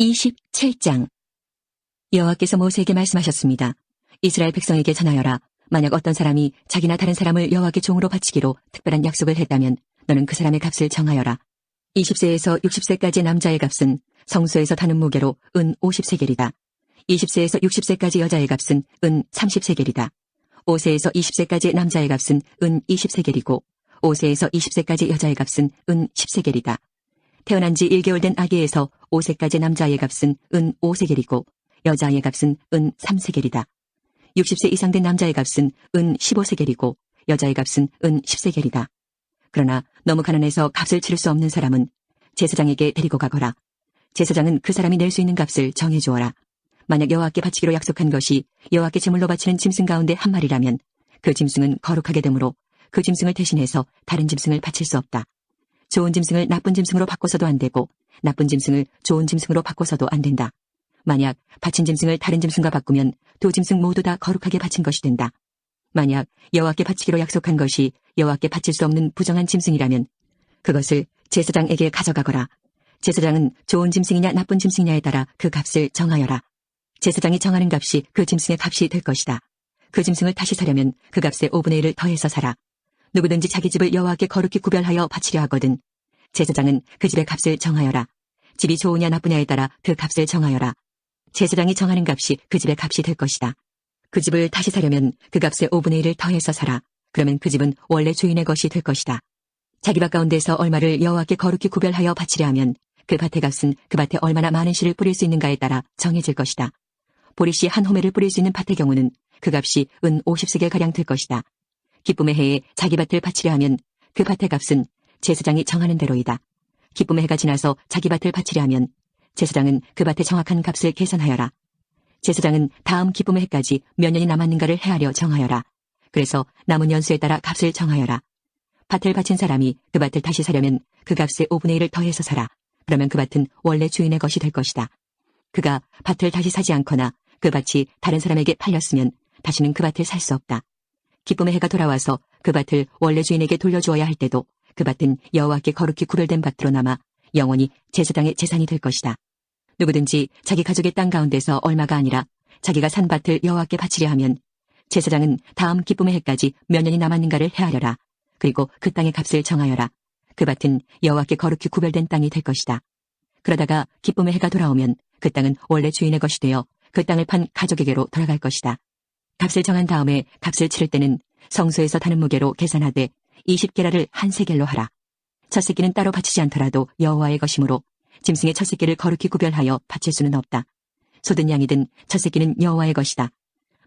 27장. 여호와께서 모세에게 말씀하셨습니다. 이스라엘 백성에게 전하여라. 만약 어떤 사람이 자기나 다른 사람을 여호와께 종으로 바치기로 특별한 약속을 했다면 너는 그 사람의 값을 정하여라. 20세에서 60세까지의 남자의 값은 성소에서 다는 무게로 은 50세겔이다. 20세에서 60세까지 여자의 값은 은 30세겔이다. 5세에서 20세까지 남자의 값은 은 20세겔이고 5세에서 20세까지 여자의 값은 은 10세겔이다. 태어난 지 1개월 된 아기에서 5세까지 남자의 값은 은 5세겔이고 여자의 값은 은 3세겔이다. 60세 이상 된 남자의 값은 은 15세겔이고 여자의 값은 은 10세겔이다. 그러나 너무 가난해서 값을 치를 수 없는 사람은 제사장에게 데리고 가거라. 제사장은 그 사람이 낼 수 있는 값을 정해주어라. 만약 여호와께 바치기로 약속한 것이 여호와께 제물로 바치는 짐승 가운데 한 마리라면 그 짐승은 거룩하게 되므로 그 짐승을 대신해서 다른 짐승을 바칠 수 없다. 좋은 짐승을 나쁜 짐승으로 바꿔서도 안 되고 나쁜 짐승을 좋은 짐승으로 바꿔서도 안 된다. 만약 바친 짐승을 다른 짐승과 바꾸면 두 짐승 모두 다 거룩하게 바친 것이 된다. 만약 여호와께 바치기로 약속한 것이 여호와께 바칠 수 없는 부정한 짐승이라면 그것을 제사장에게 가져가거라. 제사장은 좋은 짐승이냐 나쁜 짐승이냐에 따라 그 값을 정하여라. 제사장이 정하는 값이 그 짐승의 값이 될 것이다. 그 짐승을 다시 사려면 그 값의 5분의 1을 더해서 사라. 누구든지 자기 집을 여호와께 거룩히 구별하여 바치려 하거든 제사장은 그 집의 값을 정하여라. 집이 좋으냐 나쁘냐에 따라 그 값을 정하여라. 제사장이 정하는 값이 그 집의 값이 될 것이다. 그 집을 다시 사려면 그 값의 5분의 1을 더해서 사라. 그러면 그 집은 원래 주인의 것이 될 것이다. 자기 밭 가운데서 얼마를 여호와께 거룩히 구별하여 바치려 하면 그 밭의 값은 그 밭에 얼마나 많은 씨를 뿌릴 수 있는가에 따라 정해질 것이다. 보리씨 한 호멜을 뿌릴 수 있는 밭의 경우는 그 값이 은 50세겔가량 될 것이다. 기쁨의 해에 자기 밭을 바치려 하면 그 밭의 값은 제사장이 정하는 대로이다. 기쁨의 해가 지나서 자기 밭을 바치려 하면 제사장은 그 밭의 정확한 값을 계산하여라. 제사장은 다음 기쁨의 해까지 몇 년이 남았는가를 헤아려 정하여라. 그래서 남은 연수에 따라 값을 정하여라. 밭을 바친 사람이 그 밭을 다시 사려면 그 값의 5분의 1을 더해서 사라. 그러면 그 밭은 원래 주인의 것이 될 것이다. 그가 밭을 다시 사지 않거나 그 밭이 다른 사람에게 팔렸으면 다시는 그 밭을 살 수 없다. 기쁨의 해가 돌아와서 그 밭을 원래 주인에게 돌려주어야 할 때도 그 밭은 여호와께 거룩히 구별된 밭으로 남아 영원히 제사장의 재산이 될 것이다. 누구든지 자기 가족의 땅 가운데서 얼마가 아니라 자기가 산 밭을 여호와께 바치려 하면 제사장은 다음 기쁨의 해까지 몇 년이 남았는가를 헤아려라. 그리고 그 땅의 값을 정하여라. 그 밭은 여호와께 거룩히 구별된 땅이 될 것이다. 그러다가 기쁨의 해가 돌아오면 그 땅은 원래 주인의 것이 되어 그 땅을 판 가족에게로 돌아갈 것이다. 값을 정한 다음에 값을 치를 때는 성소에서 다는 무게로 계산하되 20게라를 한 세겔로 하라. 첫 새끼는 따로 바치지 않더라도 여호와의 것이므로 짐승의 첫 새끼를 거룩히 구별하여 바칠 수는 없다. 소든 양이든 첫 새끼는 여호와의 것이다.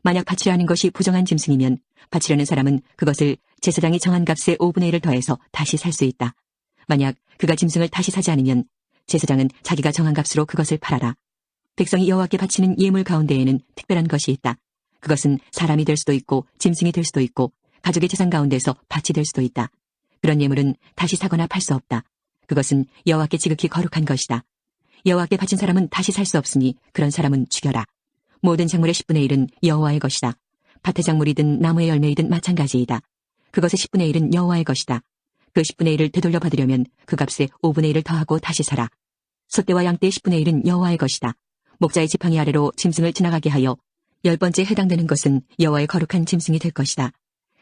만약 바치려 하는 것이 부정한 짐승이면 바치려는 사람은 그것을 제사장이 정한 값의 5분의 1을 더해서 다시 살 수 있다. 만약 그가 짐승을 다시 사지 않으면 제사장은 자기가 정한 값으로 그것을 팔아라. 백성이 여호와께 바치는 예물 가운데에는 특별한 것이 있다. 그것은 사람이 될 수도 있고 짐승이 될 수도 있고 가족의 재산 가운데서 밭이 될 수도 있다. 그런 예물은 다시 사거나 팔 수 없다. 그것은 여호와께 지극히 거룩한 것이다. 여호와께 바친 사람은 다시 살 수 없으니 그런 사람은 죽여라. 모든 작물의 10분의 1은 여호와의 것이다. 밭의 작물이든 나무의 열매이든 마찬가지이다. 그것의 10분의 1은 여호와의 것이다. 그 10분의 1을 되돌려 받으려면 그 값에 5분의 1을 더하고 다시 사라. 소떼와 양떼의 10분의 1은 여호와의 것이다. 목자의 지팡이 아래로 짐승을 지나가게 하여 10번째 해당되는 것은 여호와의 거룩한 짐승이 될 것이다.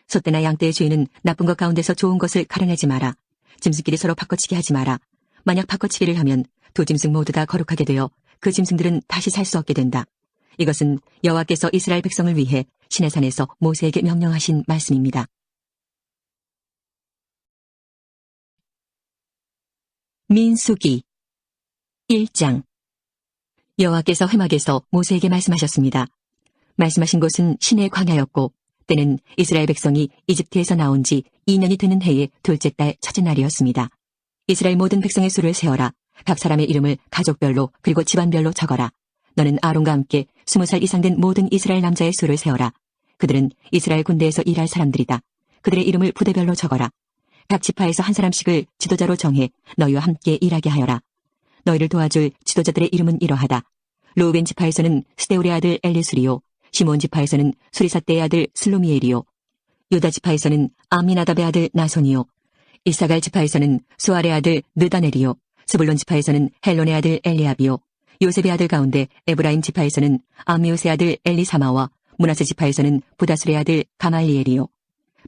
소떼나 양떼의 주인은 나쁜 것 가운데서 좋은 것을 가려내지 마라. 짐승끼리 서로 바꿔치기 하지 마라. 만약 바꿔치기를 하면 두 짐승 모두 다 거룩하게 되어 그 짐승들은 다시 살 수 없게 된다. 이것은 여호와께서 이스라엘 백성을 위해 시내산에서 모세에게 명령하신 말씀입니다. 민수기 1장. 여호와께서 회막에서 모세에게 말씀하셨습니다. 말씀하신 곳은 시내 광야였고 때는 이스라엘 백성이 이집트에서 나온 지 2년이 되는 해의 둘째 달 첫째 날이었습니다. 이스라엘 모든 백성의 수를 세어라. 각 사람의 이름을 가족별로 그리고 집안별로 적어라. 너는 아론과 함께 20살 이상 된 모든 이스라엘 남자의 수를 세어라. 그들은 이스라엘 군대에서 일할 사람들이다. 그들의 이름을 부대별로 적어라. 각 지파에서 한 사람씩을 지도자로 정해 너희와 함께 일하게 하여라. 너희를 도와줄 지도자들의 이름은 이러하다. 르우벤 지파에서는 스데울의 아들 엘리수리요. 시몬 지파에서는 수리사떼의 아들 슬로미엘이요. 유다 지파에서는 아미나답의 아들 나손이요. 이사갈 지파에서는 수알의 아들 느다넬이요. 스불론 지파에서는 헬론의 아들 엘리압이요. 요셉의 아들 가운데 에브라임 지파에서는 암미우스의 아들 엘리사마와 므낫세 지파에서는 부다술의 아들 가말리엘이요.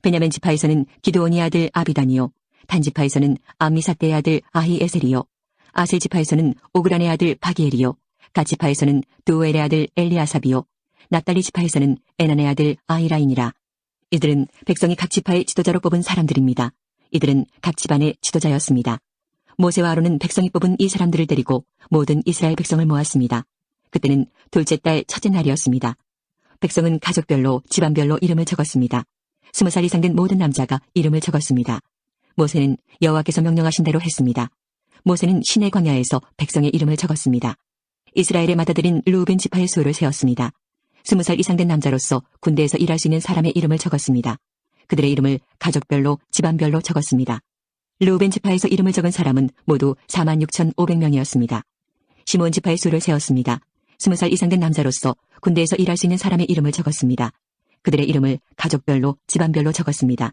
베냐민 지파에서는 기드온의 아들 아비단이요. 단 지파에서는 암미사대의 아들 아히에셀이요. 아셀 지파에서는 오그란의 아들 바기엘이요. 갓 지파에서는 두엘의 아들 엘리아삽이요. 납달리 지파에서는 에난의 아들 아히라인이라. 이들은 백성이 각 지파의 지도자로 뽑은 사람들입니다. 이들은 각 집안의 지도자였습니다. 모세와 아론은 백성이 뽑은 이 사람들을 데리고 모든 이스라엘 백성을 모았습니다. 그때는 둘째 달 첫째 날이었습니다. 백성은 가족별로 집안별로 이름을 적었습니다. 20살 이상 된 모든 남자가 이름을 적었습니다. 모세는 여호와께서 명령하신 대로 했습니다. 모세는 시내 광야에서 백성의 이름을 적었습니다. 이스라엘에 맡아들인 르우벤 지파의 수를 세웠습니다. 20살 이상 된 남자로서 군대에서 일할 수 있는 사람의 이름을 적었습니다. 그들의 이름을 가족별로 집안별로 적었습니다. 르우벤 지파에서 이름을 적은 사람은 모두 46,500명이었습니다. 시므온 지파의 수를 세웠습니다. 20살 이상 된 남자로서 군대에서 일할 수 있는 사람의 이름을 적었습니다. 그들의 이름을 가족별로 집안별로 적었습니다.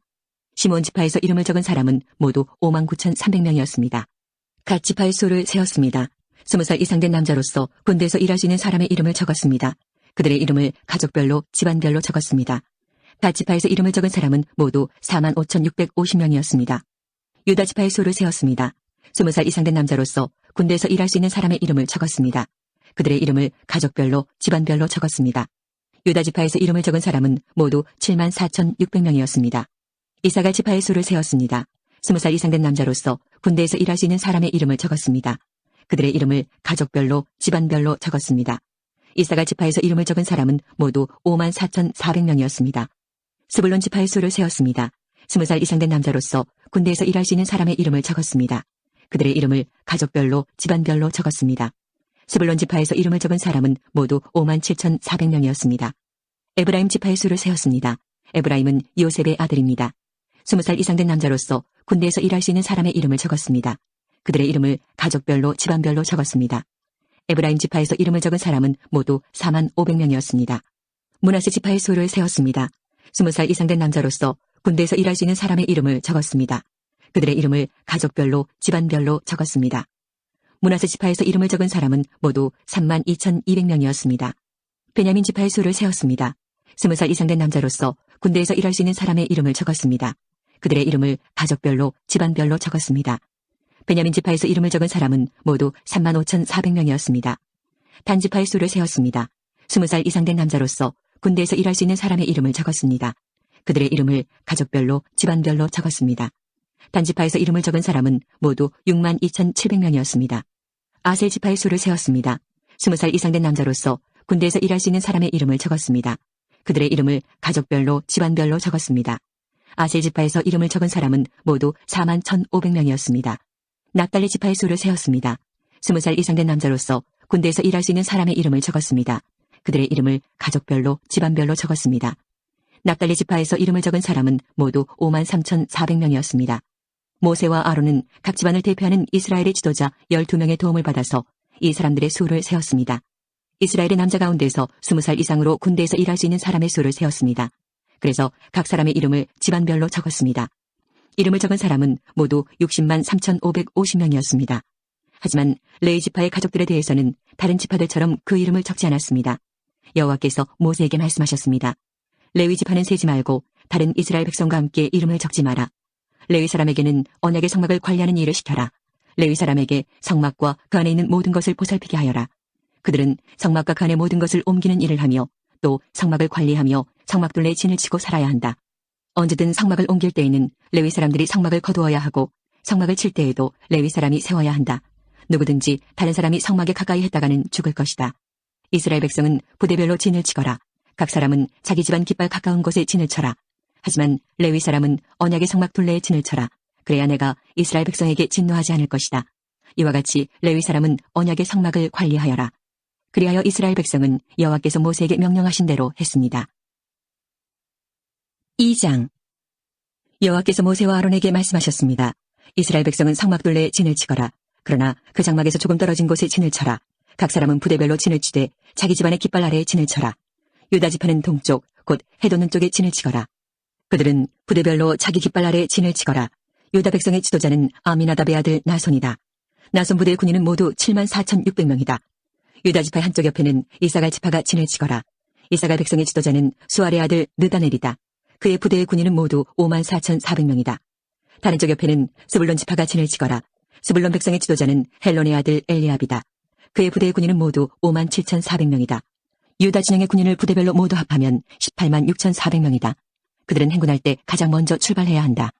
시므온 지파에서 이름을 적은 사람은 모두 59,300명이었습니다. 갓 지파의 수를 세웠습니다. 20살 이상 된 남자로서 군대에서 일할 수 있는 사람의 이름을 적었습니다. 그들의 이름을 가족별로 집안별로 적었습니다. 갓 지파에서 이름을 적은 사람은 모두 45,650명이었습니다. 유다 지파의 수를 세웠습니다. 20살 이상 된 남자로서 군대에서 일할 수 있는 사람의 이름을 적었습니다. 그들의 이름을 가족별로 집안별로 적었습니다. 유다 지파에서 이름을 적은 사람은 모두 74,600명이었습니다. 이사갈 지파의 수를 세웠습니다. 20살 이상 된 남자로서 군대에서 일할 수 있는 사람의 이름을 적었습니다. 그들의 이름을 가족별로 집안별로 적었습니다. 이사갈 지파에서 이름을 적은 사람은 모두 54,400명이었습니다. 스불론 지파의 수를 세웠습니다. 20살 이상 된 남자로서 군대에서 일할 수 있는 사람의 이름을 적었습니다. 그들의 이름을 가족별로 집안별로 적었습니다. 스불론 지파에서 이름을 적은 사람은 모두 57,400명이었습니다. 에브라임 지파의 수를 세웠습니다. 에브라임은 요셉의 아들입니다. 20살 이상 된 남자로서 군대에서 일할 수 있는 사람의 이름을 적었습니다. 그들의 이름을 가족별로 집안별로 적었습니다. 에브라임 지파에서 이름을 적은 사람은 모두 45,000명이었습니다. 므낫세 지파의 수를 세웠습니다. 20살 이상 된 남자로서 군대에서 일할 수 있는 사람의 이름을 적었습니다. 그들의 이름을 가족별로 집안별로 적었습니다. 므낫세 지파에서 이름을 적은 사람은 모두 32,200명이었습니다. 베냐민 지파의 수를 세웠습니다. 20살 이상 된 남자로서 군대에서 일할 수 있는 사람의 이름을 적었습니다. 그들의 이름을 가족별로 집안별로 적었습니다. 베냐민 지파에서 이름을 적은 사람은 모두 35,400명이었습니다. 단 지파의 수를 세웠습니다. 20살 이상 된 남자로서 군대에서 일할 수 있는 사람의 이름을 적었습니다. 그들의 이름을 가족별로 집안별로 적었습니다. 단 지파에서 이름을 적은 사람은 모두 62,700명이었습니다. 아셀 지파의 수를 세웠습니다. 20살 이상 된 남자로서 군대에서 일할 수 있는 사람의 이름을 적었습니다. 그들의 이름을 가족별로 집안별로 적었습니다. 아셀 지파에서 이름을 적은 사람은 모두 41,500명이었습니다. 납달리 지파의 수를 세웠습니다. 20살 이상 된 남자로서 군대에서 일할 수 있는 사람의 이름을 적었습니다. 그들의 이름을 가족별로 집안별로 적었습니다. 납달리 지파에서 이름을 적은 사람은 모두 53,400명이었습니다. 모세와 아론은 각 집안을 대표하는 이스라엘의 지도자 12명의 도움을 받아서 이 사람들의 수를 세웠습니다. 이스라엘의 남자 가운데서 20살 이상으로 군대에서 일할 수 있는 사람의 수를 세웠습니다. 그래서 각 사람의 이름을 집안별로 적었습니다. 이름을 적은 사람은 모두 60만 3,550명이었습니다. 하지만 레위 지파의 가족들에 대해서는 다른 지파들처럼 그 이름을 적지 않았습니다. 여호와께서 모세에게 말씀하셨습니다. 레위 지파는 세지 말고 다른 이스라엘 백성과 함께 이름을 적지 마라. 레위 사람에게는 언약의 성막을 관리하는 일을 시켜라. 레위 사람에게 성막과 그 안에 있는 모든 것을 보살피게 하여라. 그들은 성막과 그 안의 모든 것을 옮기는 일을 하며 또 성막을 관리하며 성막둘레에 진을 치고 살아야 한다. 언제든 성막을 옮길 때에는 레위 사람들이 성막을 거두어야 하고 성막을 칠 때에도 레위 사람이 세워야 한다. 누구든지 다른 사람이 성막에 가까이 했다가는 죽을 것이다. 이스라엘 백성은 부대별로 진을 치거라. 각 사람은 자기 집안 깃발 가까운 곳에 진을 쳐라. 하지만 레위 사람은 언약의 성막 둘레에 진을 쳐라. 그래야 내가 이스라엘 백성에게 진노하지 않을 것이다. 이와 같이 레위 사람은 언약의 성막을 관리하여라. 그리하여 이스라엘 백성은 여호와께서 모세에게 명령하신 대로 했습니다. 2장 여호와께서 모세와 아론에게 말씀하셨습니다. 이스라엘 백성은 성막 둘레에 진을 치거라. 그러나 그 장막에서 조금 떨어진 곳에 진을 쳐라. 각 사람은 부대별로 진을 치되 자기 집안의 깃발 아래에 진을 쳐라. 유다 지파는 동쪽 곧 해돋는 쪽에 진을 치거라. 그들은 부대별로 자기 깃발 아래에 진을 치거라. 유다 백성의 지도자는 아미나답의 아들 나손이다. 나손 부대의 군인은 모두 74,600명이다. 유다 지파 한쪽 옆에는 이사갈 지파가 진을 치거라. 이사갈 백성의 지도자는 수알의 아들 느다넬이다. 그의 부대의 군인은 모두 54,400명이다. 다른 쪽 옆에는 스불론 지파가 진을 치거라. 스불론 백성의 지도자는 헬론의 아들 엘리압이다. 그의 부대의 군인은 모두 57,400명이다. 유다 진영의 군인을 부대별로 모두 합하면 186,400명이다. 그들은 행군할 때 가장 먼저 출발해야 한다.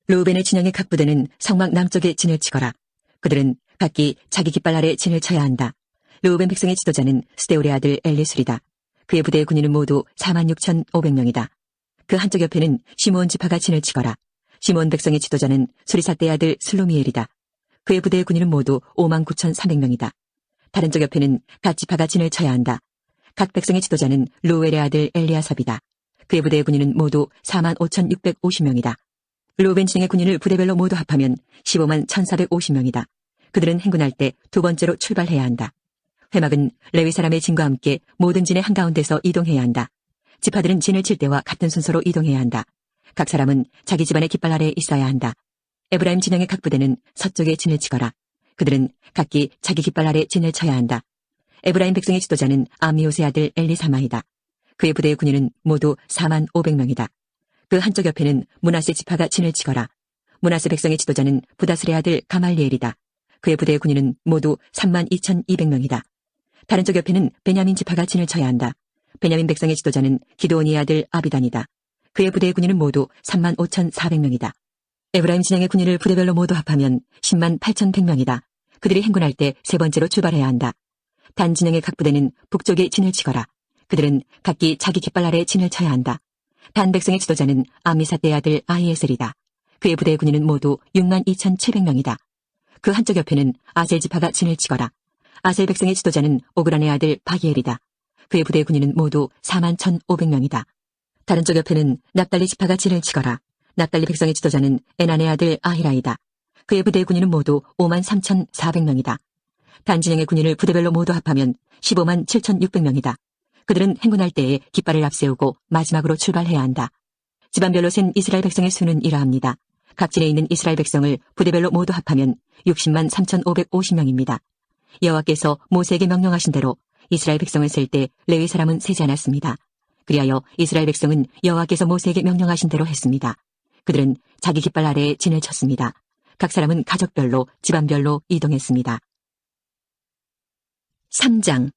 르우벤의 진영의 각 부대는 성막 남쪽에 진을 치거라. 그들은 각기 자기 깃발 아래 진을 쳐야 한다. 르우벤 백성의 지도자는 스데울의 아들 엘리술이다. 그의 부대의 군인은 모두 46,500명이다. 그 한쪽 옆에는 시므온 지파가 진을 치거라. 시므온 백성의 지도자는 수리사떼의 아들 슬로미엘이다. 그의 부대의 군인은 모두 59,300명이다. 다른 쪽 옆에는 각 지파가 진을 쳐야 한다. 각 백성의 지도자는 루엘의 아들 엘리아삽이다. 그의 부대의 군인은 모두 45,650명이다. 루벤 진영의 군인을 부대별로 모두 합하면 151,450명이다. 그들은 행군할 때 두 번째로 출발해야 한다. 회막은 레위 사람의 진과 함께 모든 진의 한가운데서 이동해야 한다. 지파들은 진을 칠 때와 같은 순서로 이동해야 한다. 각 사람은 자기 집안의 깃발 아래에 있어야 한다. 에브라임 진영의 각 부대는 서쪽에 진을 치거라. 그들은 각기 자기 깃발 아래 진을 쳐야 한다. 에브라임 백성의 지도자는 암미옷의 아들 엘리사마이다. 그의 부대의 군인은 모두 45,000명이다. 그 한쪽 옆에는 므낫세 지파가 진을 치거라. 므낫세 백성의 지도자는 부다스의 아들 가말리엘이다. 그의 부대의 군인은 모두 32,200명이다. 다른 쪽 옆에는 베냐민 지파가 진을 쳐야 한다. 베냐민 백성의 지도자는 기드온의 아들 아비단이다. 그의 부대의 군인은 모두 35,400명이다. 에브라임 진영의 군인을 부대별로 모두 합하면 108,100명이다. 그들이 행군할 때 세 번째로 출발해야 한다. 단 진영의 각 부대는 북쪽에 진을 치거라. 그들은 각기 자기 깃발 아래 진을 쳐야 한다. 단 백성의 지도자는 아미사떼의 아들 아히에셀이다. 그의 부대의 군인은 모두 62,700명이다. 그 한쪽 옆에는 아셀 지파가 진을 치거라. 아셀 백성의 지도자는 오그란의 아들 바기엘이다. 그의 부대의 군인은 모두 41,500명이다. 다른 쪽 옆에는 납달리 지파가 진을 치거라. 납달리 백성의 지도자는 에난의 아들 아히라이다. 그의 부대의 군인은 모두 53,400명이다. 단진영의 군인을 부대별로 모두 합하면 157,600명이다. 그들은 행군할 때에 깃발을 앞세우고 마지막으로 출발해야 한다. 집안별로 센 이스라엘 백성의 수는 이러합니다. 각 진에 있는 이스라엘 백성을 부대별로 모두 합하면 603,550명입니다. 여호와께서 모세에게 명령하신 대로 이스라엘 백성을 셀 때 레위 사람은 세지 않았습니다. 그리하여 이스라엘 백성은 여호와께서 모세에게 명령하신 대로 했습니다. 그들은 자기 깃발 아래에 진을 쳤습니다. 각 사람은 가족별로 집안별로 이동했습니다. 3장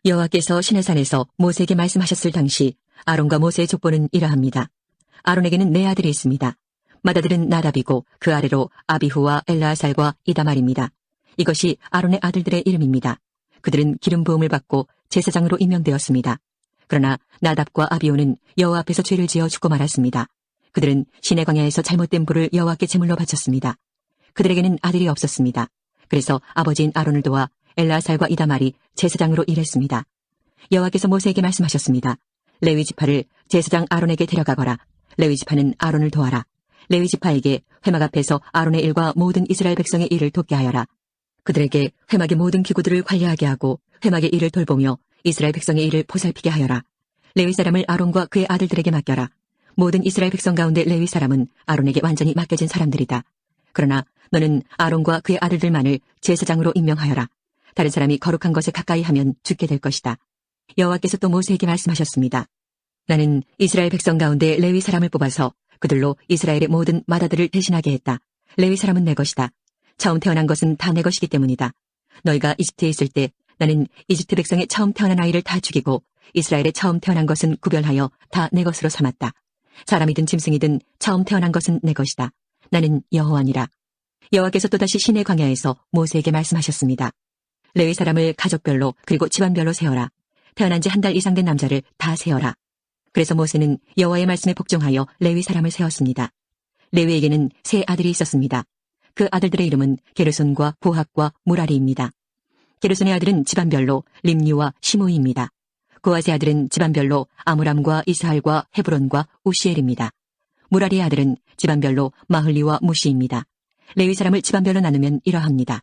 여호와께서 시내산에서 모세에게 말씀하셨을 당시 아론과 모세의 족보는 이러합니다. 아론에게는 네 아들이 있습니다. 맏아들은 나답이고 그 아래로 아비후와 엘라아살과 이다말입니다. 이것이 아론의 아들들의 이름입니다. 그들은 기름 부음을 받고 제사장으로 임명되었습니다. 그러나 나답과 아비후는 여호와 앞에서 죄를 지어 죽고 말았습니다. 그들은 시내 광야에서 잘못된 불을 여호와께 제물로 바쳤습니다. 그들에게는 아들이 없었습니다. 그래서 아버지인 아론을 도와 엘라아살과 이다말이 제사장으로 일했습니다. 여호와께서 모세에게 말씀하셨습니다. 레위 지파를 제사장 아론에게 데려가거라. 레위 지파는 아론을 도와라. 레위 지파에게 회막 앞에서 아론의 일과 모든 이스라엘 백성의 일을 돕게 하여라. 그들에게 회막의 모든 기구들을 관리하게 하고 회막의 일을 돌보며 이스라엘 백성의 일을 보살피게 하여라. 레위 사람을 아론과 그의 아들들에게 맡겨라. 모든 이스라엘 백성 가운데 레위 사람은 아론에게 완전히 맡겨진 사람들이다. 그러나 너는 아론과 그의 아들들만을 제사장으로 임명하여라. 다른 사람이 거룩한 것에 가까이 하면 죽게 될 것이다. 여호와께서 또 모세에게 말씀하셨습니다. 나는 이스라엘 백성 가운데 레위 사람을 뽑아서 그들로 이스라엘의 모든 맏아들을 대신하게 했다. 레위 사람은 내 것이다. 처음 태어난 것은 다 내 것이기 때문이다. 너희가 이집트에 있을 때 나는 이집트 백성의 처음 태어난 아이를 다 죽이고 이스라엘의 처음 태어난 것은 구별하여 다 내 것으로 삼았다. 사람이든 짐승이든 처음 태어난 것은 내 것이다. 나는 여호와니라. 여호와께서 또다시 시내 광야에서 모세에게 말씀하셨습니다. 레위 사람을 가족별로 그리고 집안별로 세어라. 태어난 지 한 달 이상 된 남자를 다 세어라. 그래서 모세는 여호와의 말씀에 복종하여 레위 사람을 세웠습니다. 레위에게는 세 아들이 있었습니다. 그 아들들의 이름은 게르손과 고학과 무라리입니다. 게르손의 아들은 집안별로 림니와 시므이입니다. 고핫의 아들은 집안별로 아므람과 이스할과 헤브론과 우시엘입니다. 무라리의 아들은 집안별로 마흘리와 무시입니다. 레위 사람을 집안별로 나누면 이러합니다.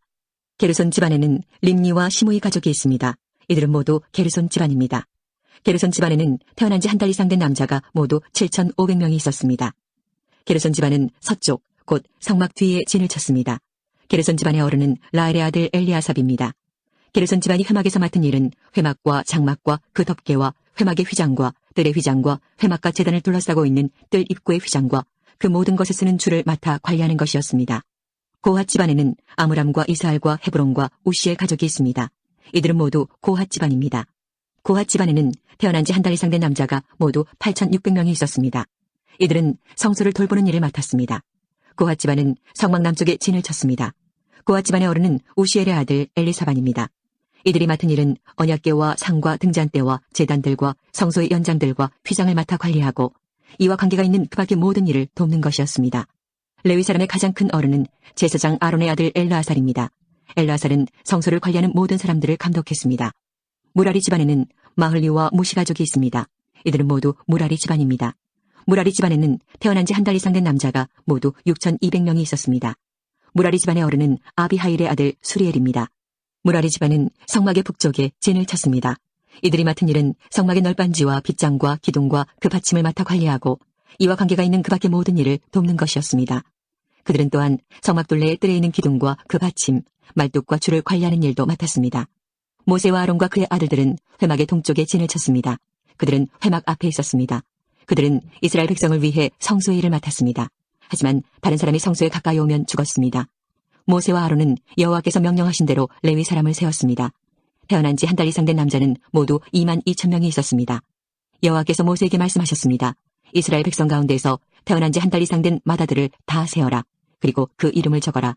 게르손 집안에는 림니와 시므이 가족이 있습니다. 이들은 모두 게르손 집안입니다. 게르손 집안에는 태어난 지 한 달 이상 된 남자가 모두 7,500명이 있었습니다. 게르손 집안은 서쪽, 곧 성막 뒤에 진을 쳤습니다. 게르손 집안의 어른은 라엘의 아들 엘리아삽입니다. 게르손 집안이 회막에서 맡은 일은 회막과 장막과 그 덮개와 회막의 휘장과 뜰의 휘장과 회막과 제단을 둘러싸고 있는 뜰 입구의 휘장과 그 모든 것에 쓰는 줄을 맡아 관리하는 것이었습니다. 고핫 집안에는 아므람과 이스할과 헤브론과 우시엘 가족이 있습니다. 이들은 모두 고핫 집안입니다. 고핫 집안에는 태어난 지 한 달 이상 된 남자가 모두 8,600명이 있었습니다. 이들은 성소를 돌보는 일을 맡았습니다. 고핫 집안은 성막 남쪽에 진을 쳤습니다. 고핫 집안의 어른은 우시엘의 아들 엘리사반입니다. 이들이 맡은 일은 언약궤와 상과 등잔대와 제단들과 성소의 연장들과 휘장을 맡아 관리하고 이와 관계가 있는 그 밖의 모든 일을 돕는 것이었습니다. 레위 사람의 가장 큰 어른은 제사장 아론의 아들 엘르아살입니다. 엘르아살은 성소를 관리하는 모든 사람들을 감독했습니다. 무라리 집안에는 마흘리와 무시 가족이 있습니다. 이들은 모두 무라리 집안입니다. 무라리 집안에는 태어난 지 한 달 이상 된 남자가 모두 6,200명이 있었습니다. 무라리 집안의 어른은 아비하일의 아들 수리엘입니다. 무라리 집안은 성막의 북쪽에 진을 쳤습니다. 이들이 맡은 일은 성막의 널빤지와 빗장과 기둥과 그 받침을 맡아 관리하고 이와 관계가 있는 그 밖의 모든 일을 돕는 것이었습니다. 그들은 또한 성막 둘레에 뜰에 있는 기둥과 그 받침, 말뚝과 줄을 관리하는 일도 맡았습니다. 모세와 아론과 그의 아들들은 회막의 동쪽에 진을 쳤습니다. 그들은 회막 앞에 있었습니다. 그들은 이스라엘 백성을 위해 성소의 일을 맡았습니다. 하지만 다른 사람이 성소에 가까이 오면 죽었습니다. 모세와 아론은 여호와께서 명령하신 대로 레위 사람을 세웠습니다. 태어난 지 한 달 이상 된 남자는 모두 22,000명이 있었습니다. 여호와께서 모세에게 말씀하셨습니다. 이스라엘 백성 가운데서 태어난 지 한 달 이상 된 마다들을 다 세어라. 그리고 그 이름을 적어라.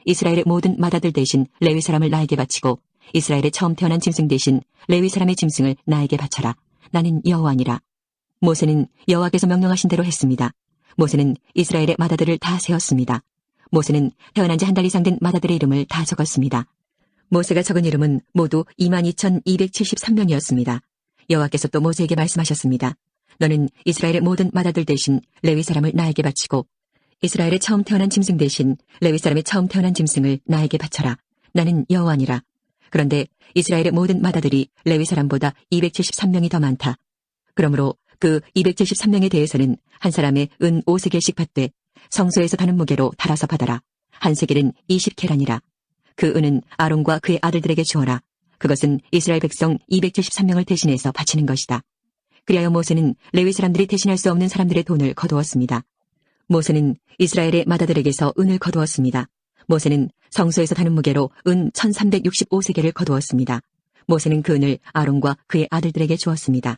이스라엘의 모든 마다들 대신 레위 사람을 나에게 바치고 이스라엘의 처음 태어난 짐승 대신 레위 사람의 짐승을 나에게 바쳐라. 나는 여호와니라. 모세는 여호와께서 명령하신 대로 했습니다. 모세는 이스라엘의 마다들을 다 세웠습니다. 모세는 태어난 지 한 달 이상 된 마다들의 이름을 다 적었습니다. 모세가 적은 이름은 모두 22,273명이었습니다. 여호와께서 또 모세에게 말씀하셨습니다. 너는 이스라엘의 모든 마다들 대신 레위 사람을 나에게 바치고 이스라엘의 처음 태어난 짐승 대신 레위 사람의 처음 태어난 짐승을 나에게 바쳐라. 나는 여호와니라. 그런데 이스라엘의 모든 마다들이 레위 사람보다 273명이 더 많다. 그러므로 그 273명에 대해서는 한 사람의 은 5세겔씩 받되 성소에서 다는 무게로 달아서 받아라. 한 세겔은 20케란이라. 그 은은 아론과 그의 아들들에게 주어라. 그것은 이스라엘 백성 273명을 대신해서 바치는 것이다. 그리하여 모세는 레위 사람들이 대신할 수 없는 사람들의 돈을 거두었습니다. 모세는 이스라엘의 마다들에게서 은을 거두었습니다. 모세는 성소에서 다는 무게로 은 1365세겔을 거두었습니다. 모세는 그 은을 아론과 그의 아들들에게 주었습니다.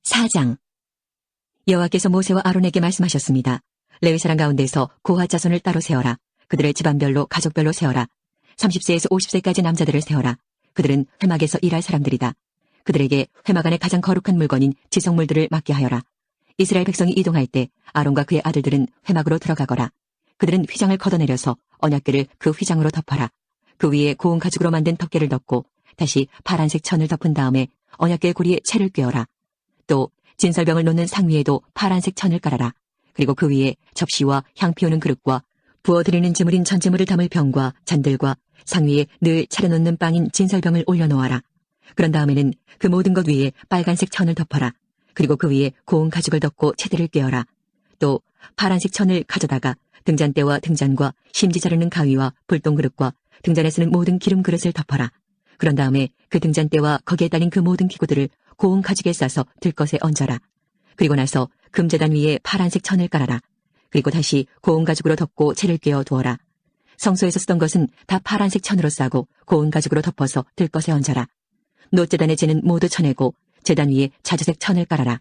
4장. 여호와께서 모세와 아론에게 말씀하셨습니다. 레위 사람 가운데서 고핫 자손을 따로 세워라. 그들을 집안별로 가족별로 세워라. 30세에서 50세까지 남자들을 세워라. 그들은 회막에서 일할 사람들이다. 그들에게 회막 안의 가장 거룩한 물건인 지성물들을 맡게 하여라. 이스라엘 백성이 이동할 때 아론과 그의 아들들은 회막으로 들어가거라. 그들은 휘장을 걷어내려서 언약궤를 그 휘장으로 덮어라. 그 위에 고운 가죽으로 만든 덮개를 덮고 다시 파란색 천을 덮은 다음에 언약궤 고리에 채를 꿰어라. 또 진설병을 놓는 상 위에도 파란색 천을 깔아라. 그리고 그 위에 접시와 향 피우는 그릇과 부어드리는 제물인 전제물을 담을 병과 잔들과 상 위에 늘 차려놓는 빵인 진설병을 올려놓아라. 그런 다음에는 그 모든 것 위에 빨간색 천을 덮어라. 그리고 그 위에 고운 가죽을 덮고 채들을 꿰어라. 또 파란색 천을 가져다가 등잔대와 등잔과 심지 자르는 가위와 불똥 그릇과 등잔에 쓰는 모든 기름 그릇을 덮어라. 그런 다음에 그 등잔대와 거기에 달린 그 모든 기구들을 고운 가죽에 싸서 들것에 얹어라. 그리고 나서 금제단 위에 파란색 천을 깔아라. 그리고 다시 고운 가죽으로 덮고 채를 꿰어 두어라. 성소에서 쓰던 것은 다 파란색 천으로 싸고 고운 가죽으로 덮어서 들것에 얹어라. 놋제단의 재는 모두 쳐내고 제단 위에 자주색 천을 깔아라.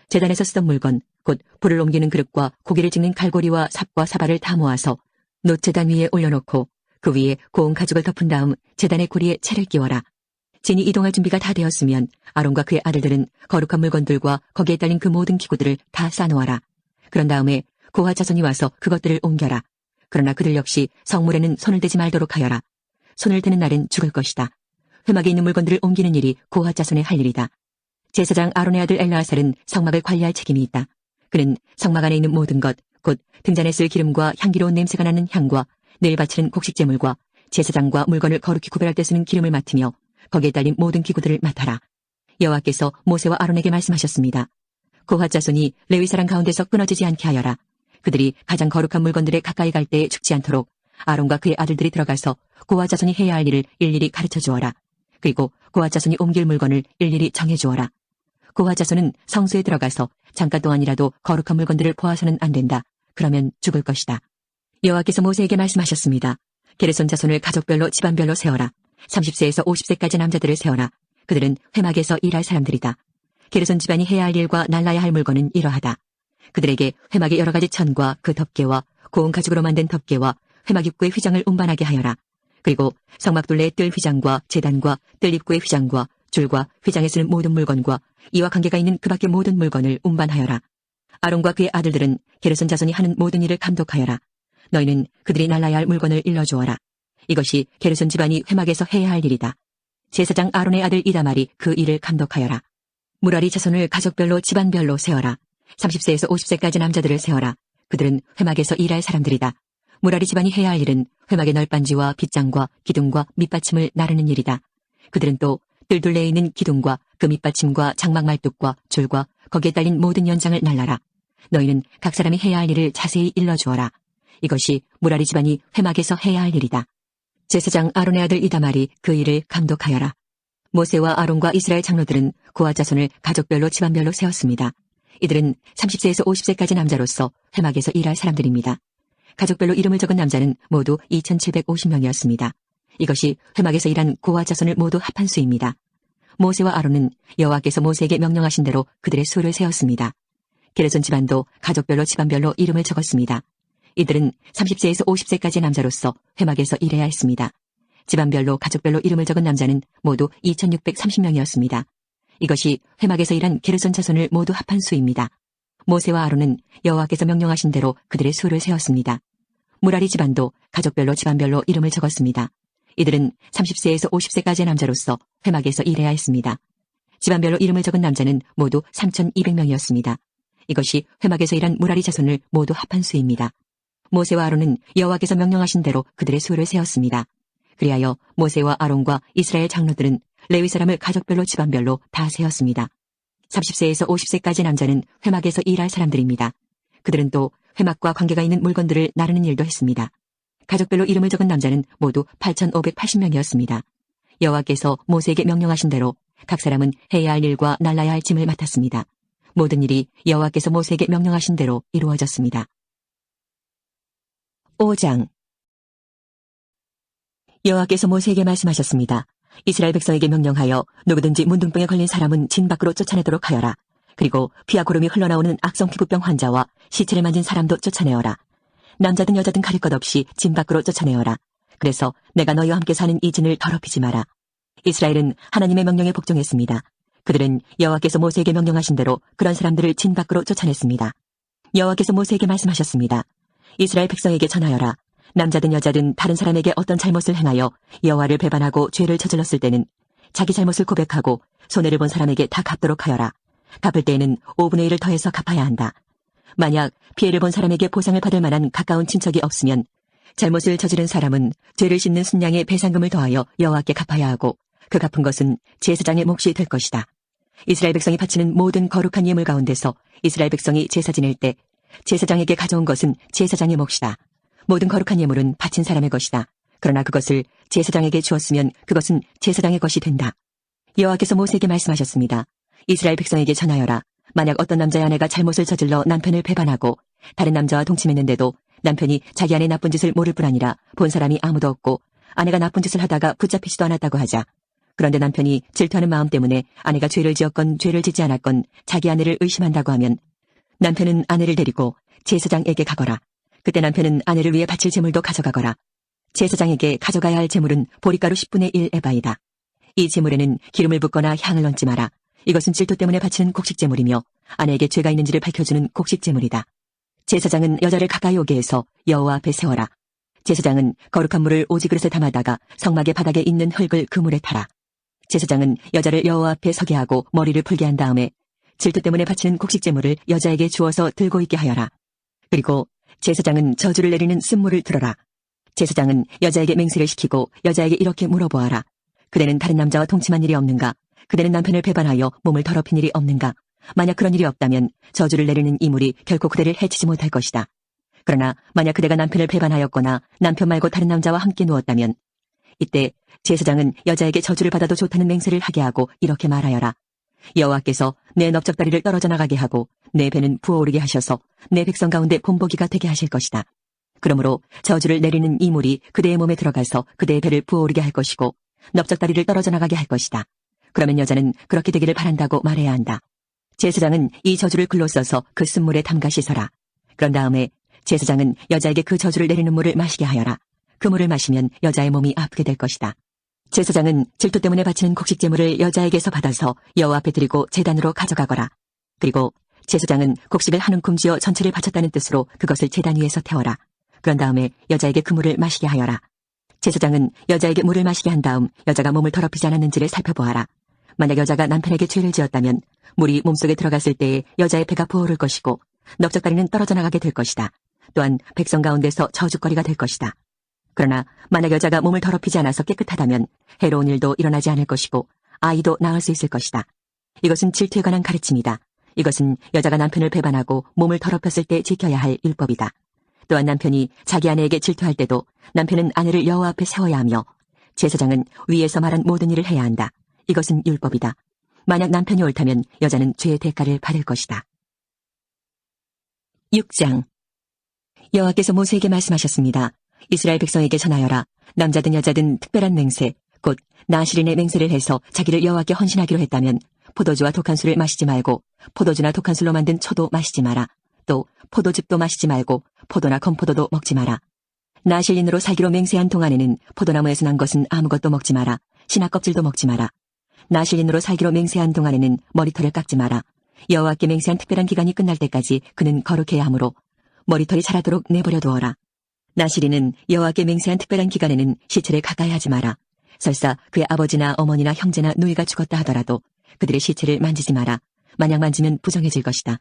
제단에서 쓰던 물건, 곧 불을 옮기는 그릇과 고기를 찍는 갈고리와 삽과 사발을 다 모아서 놋제단 위에 올려놓고 그 위에 고운 가죽을 덮은 다음 제단의 고리에 채를 끼워라. 진이 이동할 준비가 다 되었으면 아론과 그의 아들들은 거룩한 물건들과 거기에 달린 그 모든 기구들을 다 싸놓아라. 그런 다음에 고핫 자손이 와서 그것들을 옮겨라. 그러나 그들 역시 성물에는 손을 대지 말도록 하여라. 손을 대는 날은 죽을 것이다. 회막에 있는 물건들을 옮기는 일이 고핫 자손의 할 일이다. 제사장 아론의 아들 엘르아살은 성막을 관리할 책임이 있다. 그는 성막 안에 있는 모든 것, 곧 등잔에 쓸 기름과 향기로운 냄새가 나는 향과 늘 바치는 곡식제물과 제사장과 물건을 거룩히 구별할 때 쓰는 기름을 맡으며 거기에 달린 모든 기구들을 맡아라. 여호와께서 모세와 아론에게 말씀하셨습니다. 고핫 자손이 레위 사람 가운데서 끊어지지 않게 하여라. 그들이 가장 거룩한 물건들에 가까이 갈 때에 죽지 않도록 아론과 그의 아들들이 들어가서 고아 자손이 해야 할 일을 일일이 가르쳐 주어라. 그리고 고아 자손이 옮길 물건을 일일이 정해 주어라. 고아 자손은 성소에 들어가서 잠깐 동안이라도 거룩한 물건들을 보아서는 안 된다. 그러면 죽을 것이다. 여호와께서 모세에게 말씀하셨습니다. 게르손 자손을 가족별로 집안별로 세워라. 30세에서 50세까지 남자들을 세워라. 그들은 회막에서 일할 사람들이다. 게르손 집안이 해야 할 일과 날라야 할 물건은 이러하다. 그들에게 회막의 여러 가지 천과 그 덮개와 고운 가죽으로 만든 덮개와 회막 입구의 휘장을 운반하게 하여라. 그리고 성막 둘레의 뜰 휘장과 제단과 뜰 입구의 휘장과 줄과 휘장에 쓰는 모든 물건과 이와 관계가 있는 그 밖의 모든 물건을 운반하여라. 아론과 그의 아들들은 게르손 자손이 하는 모든 일을 감독하여라. 너희는 그들이 날라야 할 물건을 일러주어라. 이것이 게르손 집안이 회막에서 해야 할 일이다. 제사장 아론의 아들 이다말이 그 일을 감독하여라. 무라리 자손을 가족별로 집안별로 세워라. 30세에서 50세까지 남자들을 세워라. 그들은 회막에서 일할 사람들이다. 무라리 집안이 해야 할 일은 회막의 널빤지와 빗장과 기둥과 밑받침을 나르는 일이다. 그들은 또 뜰둘레에 있는 기둥과 그 밑받침과 장막 말뚝과 줄과 거기에 딸린 모든 연장을 날라라. 너희는 각 사람이 해야 할 일을 자세히 일러주어라. 이것이 무라리 집안이 회막에서 해야 할 일이다. 제사장 아론의 아들 이다말이 그 일을 감독하여라. 모세와 아론과 이스라엘 장로들은 고아 자손을 가족별로 집안별로 세웠습니다. 이들은 30세에서 50세까지 남자로서 회막에서 일할 사람들입니다. 가족별로 이름을 적은 남자는 모두 2750명이었습니다. 이것이 회막에서 일한 고아 자손을 모두 합한 수입니다. 모세와 아론은 여호와께서 모세에게 명령하신 대로 그들의 수를 세웠습니다. 게르손 집안도 가족별로 집안별로 이름을 적었습니다. 이들은 30세에서 50세까지 남자로서 회막에서 일해야 했습니다. 집안별로 가족별로 이름을 적은 남자는 모두 2630명이었습니다. 이것이 회막에서 일한 게르손 자손을 모두 합한 수입니다. 모세와 아론은 여호와께서 명령하신 대로 그들의 수를 세웠습니다. 무라리 집안도 가족별로 집안별로 이름을 적었습니다. 이들은 30세에서 50세까지의 남자로서 회막에서 일해야 했습니다. 집안별로 이름을 적은 남자는 모두 3200명이었습니다. 이것이 회막에서 일한 무라리 자손을 모두 합한 수입니다. 모세와 아론은 여호와께서 명령하신 대로 그들의 수를 세웠습니다. 그리하여 모세와 아론과 이스라엘 장로들은 레위 사람을 가족별로 집안별로 다 세웠습니다. 30세에서 50세까지 남자는 회막에서 일할 사람들입니다. 그들은 또 회막과 관계가 있는 물건들을 나르는 일도 했습니다. 가족별로 이름을 적은 남자는 모두 8580명이었습니다. 여호와께서 모세에게 명령하신 대로 각 사람은 해야 할 일과 날라야 할 짐을 맡았습니다. 모든 일이 여호와께서 모세에게 명령하신 대로 이루어졌습니다. 5장 여호와께서 모세에게 말씀하셨습니다. 이스라엘 백성에게 명령하여 누구든지 문둥병에 걸린 사람은 진 밖으로 쫓아내도록 하여라. 그리고 피와 고름이 흘러나오는 악성 피부병 환자와 시체를 만진 사람도 쫓아내어라. 남자든 여자든 가릴 것 없이 진 밖으로 쫓아내어라. 그래서 내가 너희와 함께 사는 이 진을 더럽히지 마라. 이스라엘은 하나님의 명령에 복종했습니다. 그들은 여호와께서 모세에게 명령하신 대로 그런 사람들을 진 밖으로 쫓아냈습니다. 여호와께서 모세에게 말씀하셨습니다. 이스라엘 백성에게 전하여라. 남자든 여자든 다른 사람에게 어떤 잘못을 행하여 여호와를 배반하고 죄를 저질렀을 때는 자기 잘못을 고백하고 손해를 본 사람에게 다 갚도록 하여라. 갚을 때에는 5분의 1을 더해서 갚아야 한다. 만약 피해를 본 사람에게 보상을 받을 만한 가까운 친척이 없으면 잘못을 저지른 사람은 죄를 씻는 순양의 배상금을 더하여 여호와께 갚아야 하고 그 갚은 것은 제사장의 몫이 될 것이다. 이스라엘 백성이 바치는 모든 거룩한 예물 가운데서 이스라엘 백성이 제사 지낼 때 제사장에게 가져온 것은 제사장의 몫이다. 모든 거룩한 예물은 바친 사람의 것이다. 그러나 그것을 제사장에게 주었으면 그것은 제사장의 것이 된다. 여호와께서 모세에게 말씀하셨습니다. 이스라엘 백성에게 전하여라. 만약 어떤 남자의 아내가 잘못을 저질러 남편을 배반하고 다른 남자와 동침했는데도 남편이 자기 아내 나쁜 짓을 모를 뿐 아니라 본 사람이 아무도 없고 아내가 나쁜 짓을 하다가 붙잡히지도 않았다고 하자. 그런데 남편이 질투하는 마음 때문에 아내가 죄를 지었건 죄를 짓지 않았건 자기 아내를 의심한다고 하면 남편은 아내를 데리고 제사장에게 가거라. 그때 남편은 아내를 위해 바칠 제물도 가져가거라. 제사장에게 가져가야 할 제물은 보리가루 10분의 1 에바이다. 이 제물에는 기름을 붓거나 향을 얹지 마라. 이것은 질투 때문에 바치는 곡식 제물이며 아내에게 죄가 있는지를 밝혀주는 곡식 제물이다. 제사장은 여자를 가까이 오게 해서 여호와 앞에 세워라. 제사장은 거룩한 물을 오지 그릇에 담아다가 성막의 바닥에 있는 흙을 그 물에 타라. 제사장은 여자를 여호와 앞에 서게 하고 머리를 풀게 한 다음에 질투 때문에 바치는 곡식 제물을 여자에게 주어서 들고 있게 하여라. 그리고 제사장은 저주를 내리는 쓴물을 들어라. 제사장은 여자에게 맹세를 시키고 여자에게 이렇게 물어보아라. 그대는 다른 남자와 동침한 일이 없는가? 그대는 남편을 배반하여 몸을 더럽힌 일이 없는가? 만약 그런 일이 없다면 저주를 내리는 이 물이 결코 그대를 해치지 못할 것이다. 그러나 만약 그대가 남편을 배반하였거나 남편 말고 다른 남자와 함께 누웠다면 이때 제사장은 여자에게 저주를 받아도 좋다는 맹세를 하게 하고 이렇게 말하여라. 여호와께서 내 넓적다리를 떨어져 나가게 하고 내 배는 부어오르게 하셔서 내 백성 가운데 본보기가 되게 하실 것이다. 그러므로 저주를 내리는 이 물이 그대의 몸에 들어가서 그대의 배를 부어오르게 할 것이고 넓적다리를 떨어져 나가게 할 것이다. 그러면 여자는 그렇게 되기를 바란다고 말해야 한다. 제사장은 이 저주를 글로 써서 그 쓴물에 담가 씻어라. 그런 다음에 제사장은 여자에게 그 저주를 내리는 물을 마시게 하여라. 그 물을 마시면 여자의 몸이 아프게 될 것이다. 제사장은 질투 때문에 바치는 곡식 제물을 여자에게서 받아서 여호와 앞에 드리고 제단으로 가져가거라. 그리고 제사장은 곡식을 한 움큼 쥐어 전체를 바쳤다는 뜻으로 그것을 제단 위에서 태워라. 그런 다음에 여자에게 그 물을 마시게 하여라. 제사장은 여자에게 물을 마시게 한 다음 여자가 몸을 더럽히지 않았는지를 살펴보아라. 만약 여자가 남편에게 죄를 지었다면 물이 몸속에 들어갔을 때에 여자의 배가 부어오를 것이고 넓적다리는 떨어져 나가게 될 것이다. 또한 백성 가운데서 저주거리가 될 것이다. 그러나 만약 여자가 몸을 더럽히지 않아서 깨끗하다면 해로운 일도 일어나지 않을 것이고 아이도 낳을 수 있을 것이다. 이것은 질투에 관한 가르침이다. 이것은 여자가 남편을 배반하고 몸을 더럽혔을 때 지켜야 할 율법이다. 또한 남편이 자기 아내에게 질투할 때도 남편은 아내를 여호와 앞에 세워야 하며 제사장은 위에서 말한 모든 일을 해야 한다. 이것은 율법이다. 만약 남편이 옳다면 여자는 죄의 대가를 받을 것이다. 6장 여호와께서 모세에게 말씀하셨습니다. 이스라엘 백성에게 전하여라. 남자든 여자든 특별한 맹세, 곧 나시린의 맹세를 해서 자기를 여호와께 헌신하기로 했다면 포도주와 독한 술을 마시지 말고 포도주나 독한 술로 만든 초도 마시지 마라. 또 포도즙도 마시지 말고 포도나 건포도도 먹지 마라. 나실린으로 살기로 맹세한 동안에는 포도나무에서 난 것은 아무것도 먹지 마라. 신악 껍질도 먹지 마라. 나실린으로 살기로 맹세한 동안에는 머리털을 깎지 마라. 여호와께 맹세한 특별한 기간이 끝날 때까지 그는 거룩해야 하므로 머리털이 자라도록 내버려 두어라. 나실인은 여호와께 맹세한 특별한 기간에는 시체를 가까이 하지 마라. 설사 그의 아버지나 어머니나 형제나 누이가 죽었다 하더라도 그들의 시체를 만지지 마라. 만약 만지면 부정해질 것이다.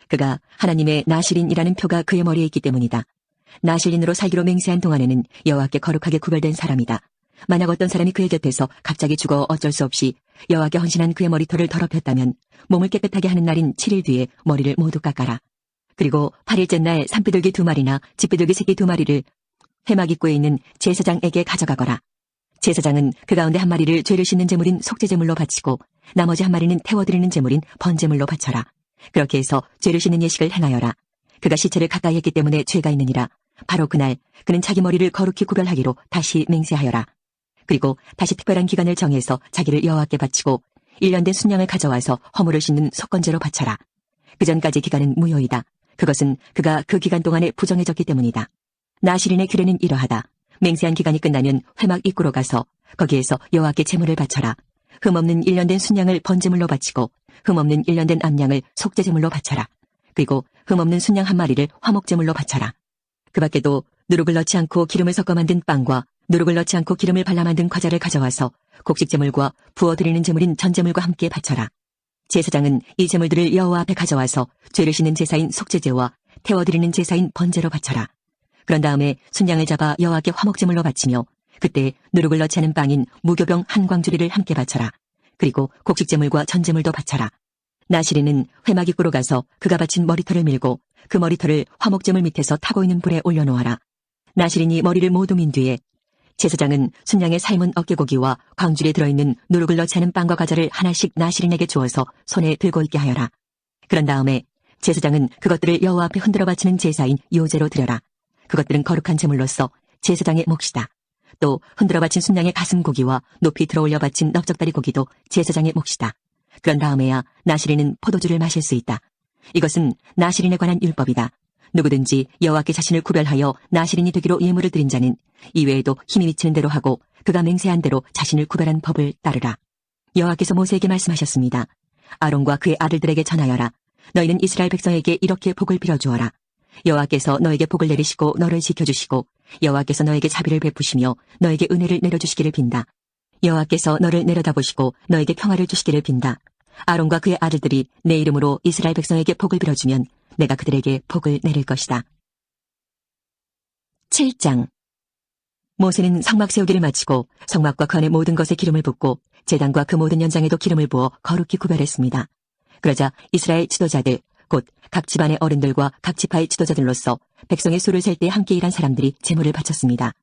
그가 하나님의 나실인이라는 표가 그의 머리에 있기 때문이다. 나실인으로 살기로 맹세한 동안에는 여호와께 거룩하게 구별된 사람이다. 만약 어떤 사람이 그의 곁에서 갑자기 죽어 어쩔 수 없이 여호와께 헌신한 그의 머리털을 더럽혔다면 몸을 깨끗하게 하는 날인 7일 뒤에 머리를 모두 깎아라. 그리고 8일째 날 산비둘기 2마리나 집비둘기 새끼 2마리를 회막 입구에 있는 제사장에게 가져가거라. 제사장은 그 가운데 1마리를 죄를 씻는 제물인 속죄제물로 바치고 나머지 1마리는 태워드리는 제물인 번제물로 바쳐라. 그렇게 해서 죄를 씻는 예식을 행하여라. 그가 시체를 가까이 했기 때문에 죄가 있느니라. 바로 그날 그는 자기 머리를 거룩히 구별하기로 다시 맹세하여라. 그리고 다시 특별한 기간을 정해서 자기를 여호와께 바치고 1년 된 순양을 가져와서 허물을 씻는 속건제로 바쳐라. 그 전까지 기간은 무효이다. 그것은 그가 그 기간 동안에 부정해졌기 때문이다. 나실인의 규례는 이러하다. 맹세한 기간이 끝나면 회막 입구로 가서 거기에서 여호와께 제물을 바쳐라. 흠없는 1년 된 순양을 번제물로 바치고 흠없는 1년 된 암양을 속죄제물로 바쳐라. 그리고 흠없는 순양 1마리를 화목제물로 바쳐라. 그 밖에도 누룩을 넣지 않고 기름을 섞어 만든 빵과 누룩을 넣지 않고 기름을 발라 만든 과자를 가져와서 곡식제물과 부어드리는 제물인 전제물과 함께 바쳐라. 제사장은 이 제물들을 여호와 앞에 가져와서 죄를 씻는 제사인 속죄제와 태워드리는 제사인 번제로 바쳐라. 그런 다음에 순양을 잡아 여호와께 화목제물로 바치며 그때 누룩을 넣지 않은 빵인 무교병 한 광주리를 함께 바쳐라. 그리고 곡식제물과 전제물도 바쳐라. 나실인은 회막 입구로 가서 그가 바친 머리털을 밀고 그 머리털을 화목제물 밑에서 타고 있는 불에 올려놓아라. 나실인이 머리를 모두 민 뒤에 제사장은 순양의 삶은 어깨고기와 광줄에 들어있는 누룩을 넣지 않은 빵과 과자를 하나씩 나실인에게 주어서 손에 들고 있게 하여라. 그런 다음에 제사장은 그것들을 여호와 앞에 흔들어 바치는 제사인 요제로 드려라. 그것들은 거룩한 제물로서 제사장의 몫이다. 또 흔들어 바친 순양의 가슴 고기와 높이 들어올려 바친 넓적다리 고기도 제사장의 몫이다. 그런 다음에야 나실인은 포도주를 마실 수 있다. 이것은 나실인에 관한 율법이다. 누구든지 여호와께 자신을 구별하여 나실인이 되기로 예물을 드린 자는 이외에도 힘이 미치는 대로 하고 그가 맹세한 대로 자신을 구별한 법을 따르라. 여호와께서 모세에게 말씀하셨습니다. 아론과 그의 아들들에게 전하여라. 너희는 이스라엘 백성에게 이렇게 복을 빌어주어라. 여호와께서 너에게 복을 내리시고 너를 지켜주시고 여호와께서 너에게 자비를 베푸시며 너에게 은혜를 내려주시기를 빈다. 여호와께서 너를 내려다보시고 너에게 평화를 주시기를 빈다. 아론과 그의 아들들이 내 이름으로 이스라엘 백성에게 복을 빌어주면 내가 그들에게 복을 내릴 것이다. 7장 모세는 성막 세우기를 마치고 성막과 그 안의 모든 것에 기름을 붓고 제단과 그 모든 연장에도 기름을 부어 거룩히 구별했습니다. 그러자 이스라엘 지도자들 곧 각 집안의 어른들과 각 지파의 지도자들로서 백성의 수를 셀 때 함께 일한 사람들이 제물을 바쳤습니다.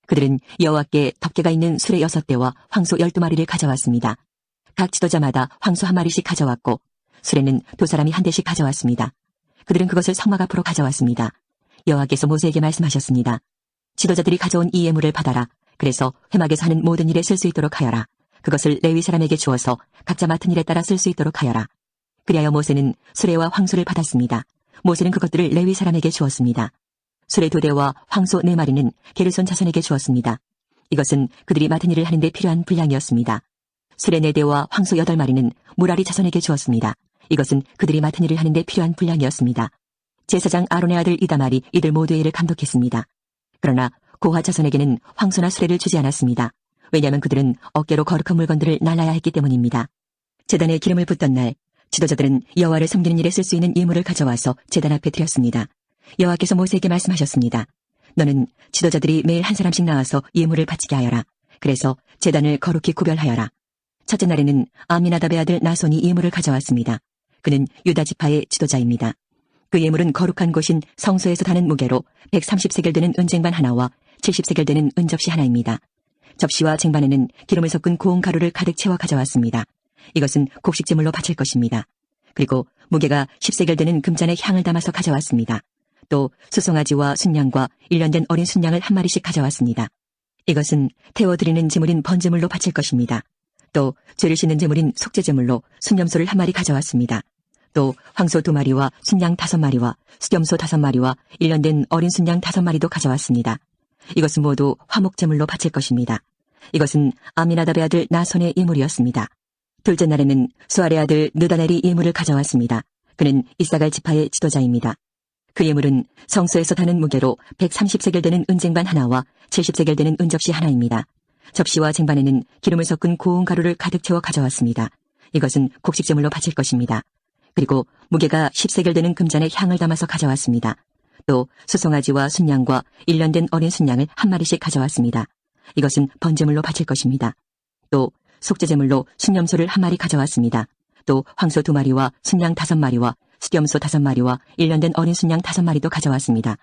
그들은 여호와께 덮개가 있는 수레 6대와 황소 12마리를 가져왔습니다. 각 지도자마다 황소 1마리씩 가져왔고 수레는 2사람이 1대씩 가져왔습니다. 그들은 그것을 성막 앞으로 가져왔습니다. 여호와께서 모세에게 말씀하셨습니다. 지도자들이 가져온 이 예물을 받아라. 그래서 회막에서 하는 모든 일에 쓸 수 있도록 하여라. 그것을 레위 사람에게 주어서 각자 맡은 일에 따라 쓸 수 있도록 하여라. 그리하여 모세는 수레와 황소를 받았습니다. 모세는 그것들을 레위 사람에게 주었습니다. 수레 2대와 황소 4마리는 게르손 자손에게 주었습니다. 이것은 그들이 맡은 일을 하는데 필요한 분량이었습니다. 수레 4대와 황소 8마리는 무라리 자손에게 주었습니다. 이것은 그들이 맡은 일을 하는데 필요한 분량이었습니다. 제사장 아론의 아들 이다말이 이들 모두의 일을 감독했습니다. 그러나 고핫 자손에게는 황소나 수레를 주지 않았습니다. 왜냐하면 그들은 어깨로 거룩한 물건들을 날라야 했기 때문입니다. 제단에 기름을 붓던 날 지도자들은 여호와를 섬기는 일에 쓸 수 있는 예물을 가져와서 제단 앞에 드렸습니다. 여호와께서 모세에게 말씀하셨습니다. 너는 지도자들이 매일 한 사람씩 나와서 예물을 바치게 하여라. 그래서 제단을 거룩히 구별하여라. 첫째 날에는 아미나답의 아들 나손이 예물을 가져왔습니다. 그는 유다 지파의 지도자입니다. 그 예물은 거룩한 곳인 성소에서 다는 무게로 130세겔 되는 은쟁반 하나와 70세겔 되는 은접시 하나입니다. 접시와 쟁반에는 기름을 섞은 고운 가루를 가득 채워 가져왔습니다. 이것은 곡식제물로 바칠 것입니다. 그리고 무게가 10세겔 되는 금잔에 향을 담아서 가져왔습니다. 또 수송아지와 순양과 1년 된 어린 순양을 1마리씩 가져왔습니다. 이것은 태워드리는 제물인 번제물로 바칠 것입니다. 또 죄를 씻는 제물인 속죄제물로 순염소를 1마리 가져왔습니다. 또 황소 2마리와 순양 5마리와 수염소 5마리와 1년 된 어린 순양 5마리도 가져왔습니다. 이것은 모두 화목제물로 바칠 것입니다. 이것은 아미나답의 아들 나손의 예물이었습니다. 둘째 날에는 수알의 아들 느다넬이 예물을 가져왔습니다. 그는 이사갈 지파의 지도자입니다. 그 예물은 성소에서 다는 무게로 130세겔 되는 은쟁반 하나와 70세겔 되는 은접시 하나입니다. 접시와 쟁반에는 기름을 섞은 고운 가루를 가득 채워 가져왔습니다. 이것은 곡식제물로 바칠 것입니다. 그리고 무게가 10세겔 되는 금잔에 향을 담아서 가져왔습니다. 또 수송아지와 순양과 1년 된 어린 순양을 1마리씩 가져왔습니다. 이것은 번제물로 바칠 것입니다. 또 속죄제물로 순염소를 1마리 가져왔습니다. 또 황소 2마리와 순양 5마리와 수염소 5마리와 1년 된 어린 순양 5마리도 가져왔습니다.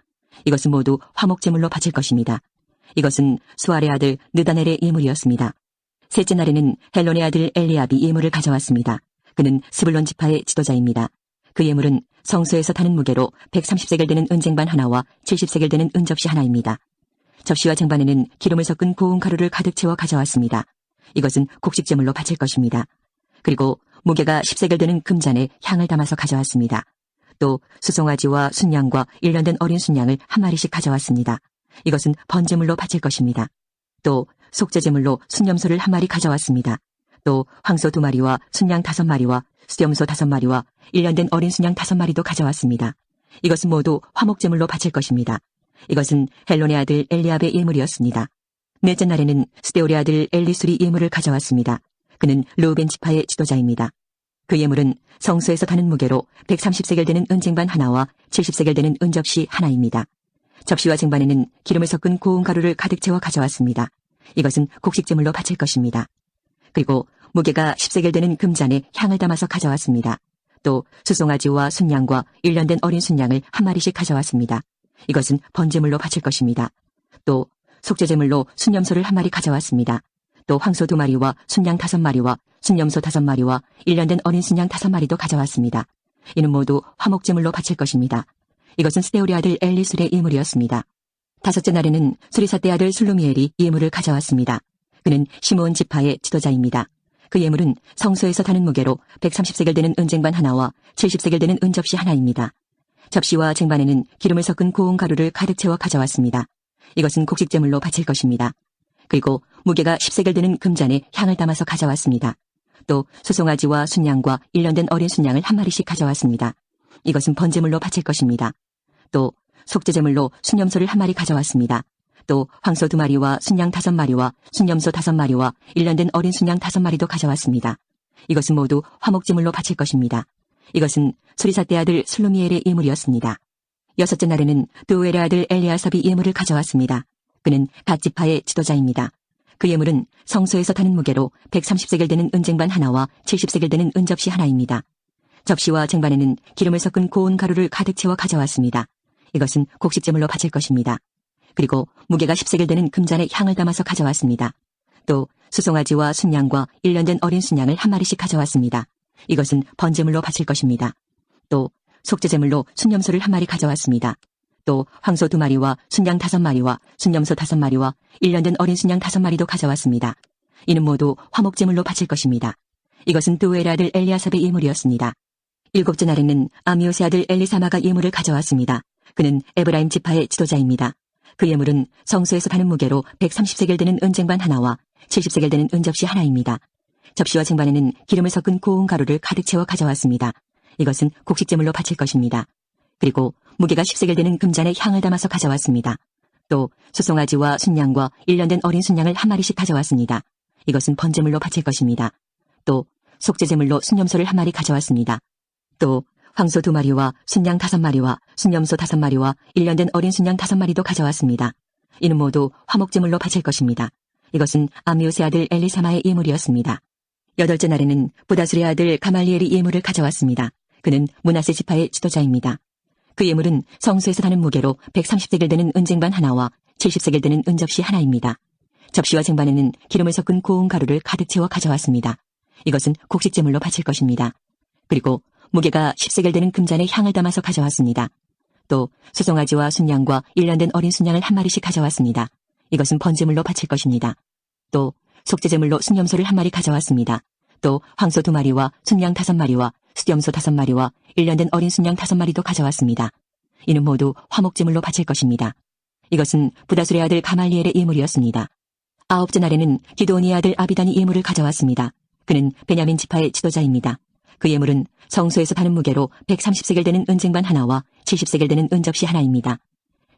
이것은 모두 화목제물로 바칠 것입니다. 이것은 수알의 아들 느다넬의 예물이었습니다. 셋째 날에는 헬론의 아들 엘리압이 예물을 가져왔습니다. 그는 스불론 지파의 지도자입니다. 그 예물은 성소에서 타는 무게로 130세겔 되는 은쟁반 하나와 70세겔 되는 은접시 하나입니다. 접시와 쟁반에는 기름을 섞은 고운 가루를 가득 채워 가져왔습니다. 이것은 곡식제물로 바칠 것입니다. 그리고 무게가 10세겔 되는 금잔에 향을 담아서 가져왔습니다. 또 수송아지와 순양과 1년 된 어린 순양을 1마리씩 가져왔습니다. 이것은 번제물로 바칠 것입니다. 또 속죄제물로 순염소를 1마리 가져왔습니다. 또 황소 2마리와 순양 5마리와 수염소 5마리와 1년 된 어린 순양 5마리도 가져왔습니다. 이것은 모두 화목제물로 바칠 것입니다. 이것은 헬론의 아들 엘리압의 예물이었습니다. 넷째 날에는 스데울의 아들 엘리술이 예물을 가져왔습니다. 그는 르우벤 지파의 지도자입니다. 그 예물은 성소에서 다는 무게로 130세겔 되는 은쟁반 하나와 70세겔 되는 은접시 하나입니다. 접시와 쟁반에는 기름을 섞은 고운 가루를 가득 채워 가져왔습니다. 이것은 곡식제물로 바칠 것입니다. 그리고 무게가 10세겔 되는 금잔에 향을 담아서 가져왔습니다. 또 수송아지와 순양과 1년 된 어린 순양을 1마리씩 가져왔습니다. 이것은 번제물로 바칠 것입니다. 또 속죄제물로 순염소를 1마리 가져왔습니다. 또 황소 2마리와 순양 5마리와 순염소 5마리와 1년 된 어린 순양 5마리도 가져왔습니다. 이는 모두 화목제물로 바칠 것입니다. 이것은 스데울의 아들 엘리술의 예물이었습니다. 다섯째 날에는 수리사떼 아들 술루미엘이 예물을 가져왔습니다. 그는 시므온 지파의 지도자입니다. 그 예물은 성소에서 타는 무게로 130세겔 되는 은쟁반 하나와 70세겔 되는 은접시 하나입니다. 접시와 쟁반에는 기름을 섞은 고운 가루를 가득 채워 가져왔습니다. 이것은 곡식제물로 바칠 것입니다. 그리고 무게가 10세겔 되는 금잔에 향을 담아서 가져왔습니다. 또 수송아지와 순양과 1년 된 어린 순양을 1마리씩 가져왔습니다. 이것은 번제물로 바칠 것입니다. 또 속죄제물로 순염소를 1마리 가져왔습니다. 또 황소 2마리와 순양 5마리와 순염소 5마리와 1년 된 어린 순양 5마리도 가져왔습니다. 이것은 모두 화목제물로 바칠 것입니다. 이것은 수리사떼 아들 술루미엘의 예물이었습니다. 여섯째 날에는 두엘의 아들 엘리아삽이 예물을 가져왔습니다. 그는 갓 지파의 지도자입니다. 그 예물은 성소에서 타는 무게로 130세겔 되는 은쟁반 하나와 70세겔 되는 은접시 하나입니다. 접시와 쟁반에는 기름을 섞은 고운 가루를 가득 채워 가져왔습니다. 이것은 곡식제물로 바칠 것입니다. 그리고 무게가 10세겔 되는 금잔에 향을 담아서 가져왔습니다. 또 수송아지와 순양과 1년 된 어린 순양을 한 마리씩 가져왔습니다. 이것은 번제물로 바칠 것입니다. 또 속죄제물로 순염소를 한 마리 가져왔습니다. 또 황소 2마리와 순양 5마리와 순염소 5마리와 1년 된 어린 순양 5마리도 가져왔습니다. 이는 모두 화목제물로 바칠 것입니다. 이것은 드우엘의 아들 엘리아삽의 예물이었습니다. 7째 날에는 아미오스의 아들 엘리사마가 예물을 가져왔습니다. 그는 에브라임 지파의 지도자입니다. 그 예물은 성소에서 다는 무게로 130세겔 되는 은쟁반 하나와 70세겔 되는 은접시 하나입니다. 접시와 쟁반에는 기름을 섞은 고운 가루를 가득 채워 가져왔습니다. 이것은 곡식제물로 바칠 것입니다. 그리고 무게가 10세겔 되는 금잔에 향을 담아서 가져왔습니다. 또 수송아지와 순양과 1년 된 어린 순양을 한 마리씩 가져왔습니다. 이것은 번제물로 바칠 것입니다. 또 속죄제물로 순염소를 한 마리 가져왔습니다. 또 황소 2마리와 순양 5마리와 순염소 5마리와 1년 된 어린 순양 5마리도 가져왔습니다. 이는 모두 화목제물로 바칠 것입니다. 이것은 아미오스의 아들 엘리사마의 예물이었습니다. 8째 날에는 부다술의 아들 가말리엘이 예물을 가져왔습니다. 그는 므낫세 지파의 지도자입니다. 그 예물은 성소에서 다는 무게로 130세겔 되는 은쟁반 하나와 70세겔 되는 은접시 하나입니다. 접시와 쟁반에는 기름을 섞은 고운 가루를 가득 채워 가져왔습니다. 이것은 곡식제물로 바칠 것입니다. 그리고 무게가 10세겔 되는 금잔에 향을 담아서 가져왔습니다. 또 수송아지와 순양과 1년 된 어린 순양을 한 마리씩 가져왔습니다. 이것은 번제물로 바칠 것입니다. 또 속죄제물로 순염소를 한 마리 가져왔습니다. 또 황소 2마리와 순양 5마리와 수염소 5마리와 1년 된 어린 순양 5마리도 가져왔습니다. 이는 모두 화목제물로 바칠 것입니다. 이것은 부다술의 아들 가말리엘의 예물이었습니다. 9째 날에는 기드온의 아들 아비단이 예물을 가져왔습니다. 그는 베냐민 지파의 지도자입니다. 그 예물은 성소에서 다는 무게로 130세겔 되는 은쟁반 하나와 70세겔 되는 은접시 하나입니다.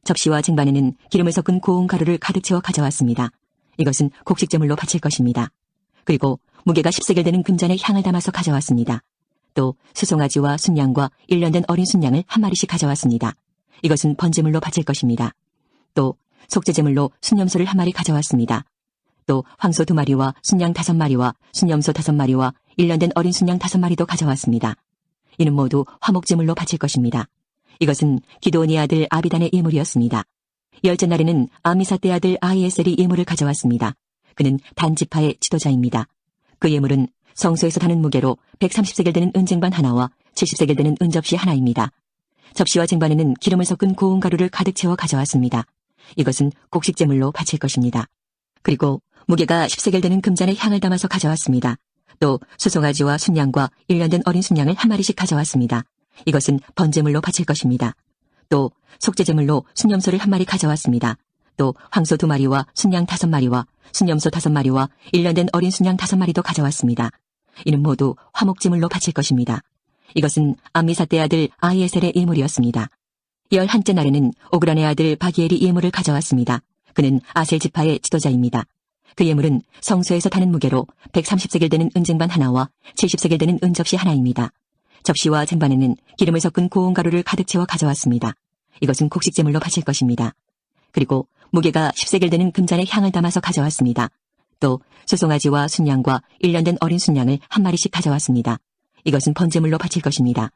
접시와 쟁반에는 기름을 섞은 고운 가루를 가득 채워 가져왔습니다. 이것은 곡식제물로 바칠 것입니다. 그리고 무게가 10세겔 되는 금잔에 향을 담아서 가져왔습니다. 또 수송아지와 순양과 1년 된 어린 순양을 한 마리씩 가져왔습니다. 이것은 번제물로 바칠 것입니다. 또 속죄제물로 순염소를 한 마리 가져왔습니다. 또 황소 2마리와 순양 5마리와 순염소 5마리와 1년 된 어린 순양 5마리도 가져왔습니다. 이는 모두 화목제물로 바칠 것입니다. 이것은 기드온의 아들 아비단의 예물이었습니다. 10째 날에는 아미사떼의 아들 아히에셀이 예물을 가져왔습니다. 그는 단 지파의 지도자입니다. 그 예물은 성소에서 다는 무게로 130세겔 되는 은쟁반 하나와 70세겔 되는 은접시 하나입니다. 접시와 쟁반에는 기름을 섞은 고운 가루를 가득 채워 가져왔습니다. 이것은 곡식제물로 바칠 것입니다. 그리고 무게가 10세겔 되는 금잔에 향을 담아서 가져왔습니다. 또 수송아지와 순양과 1년 된 어린 순양을 한 마리씩 가져왔습니다. 이것은 번제물로 바칠 것입니다. 또 속죄제물로 순염소를 한 마리 가져왔습니다. 또 황소 2마리와 순양 5마리와 순염소 5마리와 1년 된 어린 순양 5마리도 가져왔습니다. 이는 모두 화목제물로 바칠 것입니다. 이것은 암미사떼의 아들 아히에셀의 예물이었습니다. 11째 날에는 오그란의 아들 바기엘이 예물을 가져왔습니다. 그는 아셀 지파의 지도자입니다. 그 예물은 성소에서 다는 무게로 130세겔 되는 은쟁반 하나와 70세겔 되는 은접시 하나입니다. 접시와 쟁반에는 기름을 섞은 고운 가루를 가득 채워 가져왔습니다. 이것은 곡식제물로 바칠 것입니다. 그리고 무게가 10세겔 되는 금잔에 향을 담아서 가져왔습니다. 또 수송아지와 순양과 1년 된 어린 순양을 한 마리씩 가져왔습니다. 이것은 번제물로 바칠 것입니다.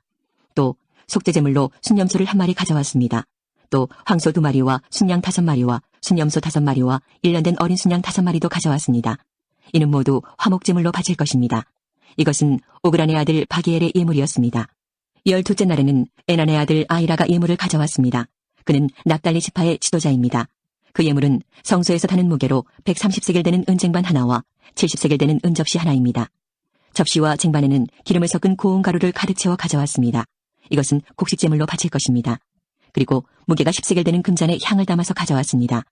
또 속죄제물로 순염소를 한 마리 가져왔습니다. 또 황소 2마리와 순양 5마리와 순염소 5마리와 1년 된 어린 순양 5마리도 가져왔습니다. 이는 모두 화목제물로 바칠 것입니다. 이것은 오그란의 아들 바기엘의 예물이었습니다. 12째 날에는 에난의 아들 아이라가 예물을 가져왔습니다. 그는 납달리 지파의 지도자입니다. 그 예물은 성소에서 다는 무게로 130세겔 되는 은쟁반 하나와 70세겔 되는 은접시 하나입니다. 접시와 쟁반에는 기름을 섞은 고운 가루를 가득 채워 가져왔습니다. 이것은 곡식제물로 바칠 것입니다. 그리고 무게가 10세겔 되는 금잔에 향을 담아서 가져왔습니다.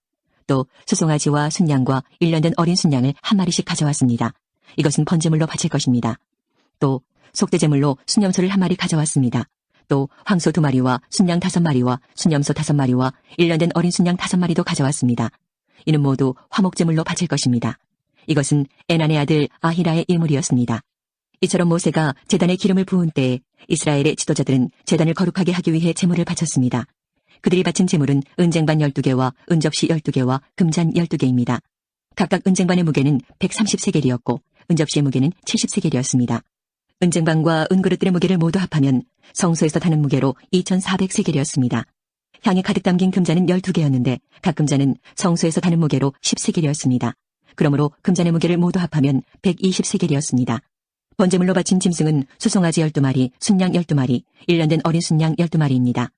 또 수송아지와 순양과 1년 된 어린 순양을 한 마리씩 가져왔습니다. 이것은 번제물로 바칠 것입니다. 또 속죄제물로 순염소를 한 마리 가져왔습니다. 또 황소 2마리와 순양 5마리와 순염소 5마리와 1년 된 어린 순양 5마리도 가져왔습니다. 이는 모두 화목제물로 바칠 것입니다. 이것은 에난의 아들 아히라의 예물이었습니다. 이처럼 모세가 제단에 기름을 부은 때에 이스라엘의 지도자들은 제단을 거룩하게 하기 위해 제물을 바쳤습니다. 그들이 바친 제물은 은쟁반 12개와 은접시 12개와 금잔 12개입니다. 각각 은쟁반의 무게는 130세겔이었고 은접시의 무게는 70세겔이었습니다. 은쟁반과 은그릇들의 무게를 모두 합하면 성소에서 다는 무게로 2,400세겔이었습니다. 향이 가득 담긴 금잔은 12개였는데 각 금잔은 성소에서 다는 무게로 10세겔이었습니다. 그러므로 금잔의 무게를 모두 합하면 120세겔이었습니다. 번제물로 바친 짐승은 수송아지 12마리, 순양 12마리, 1년 된 어린 순양 12마리입니다.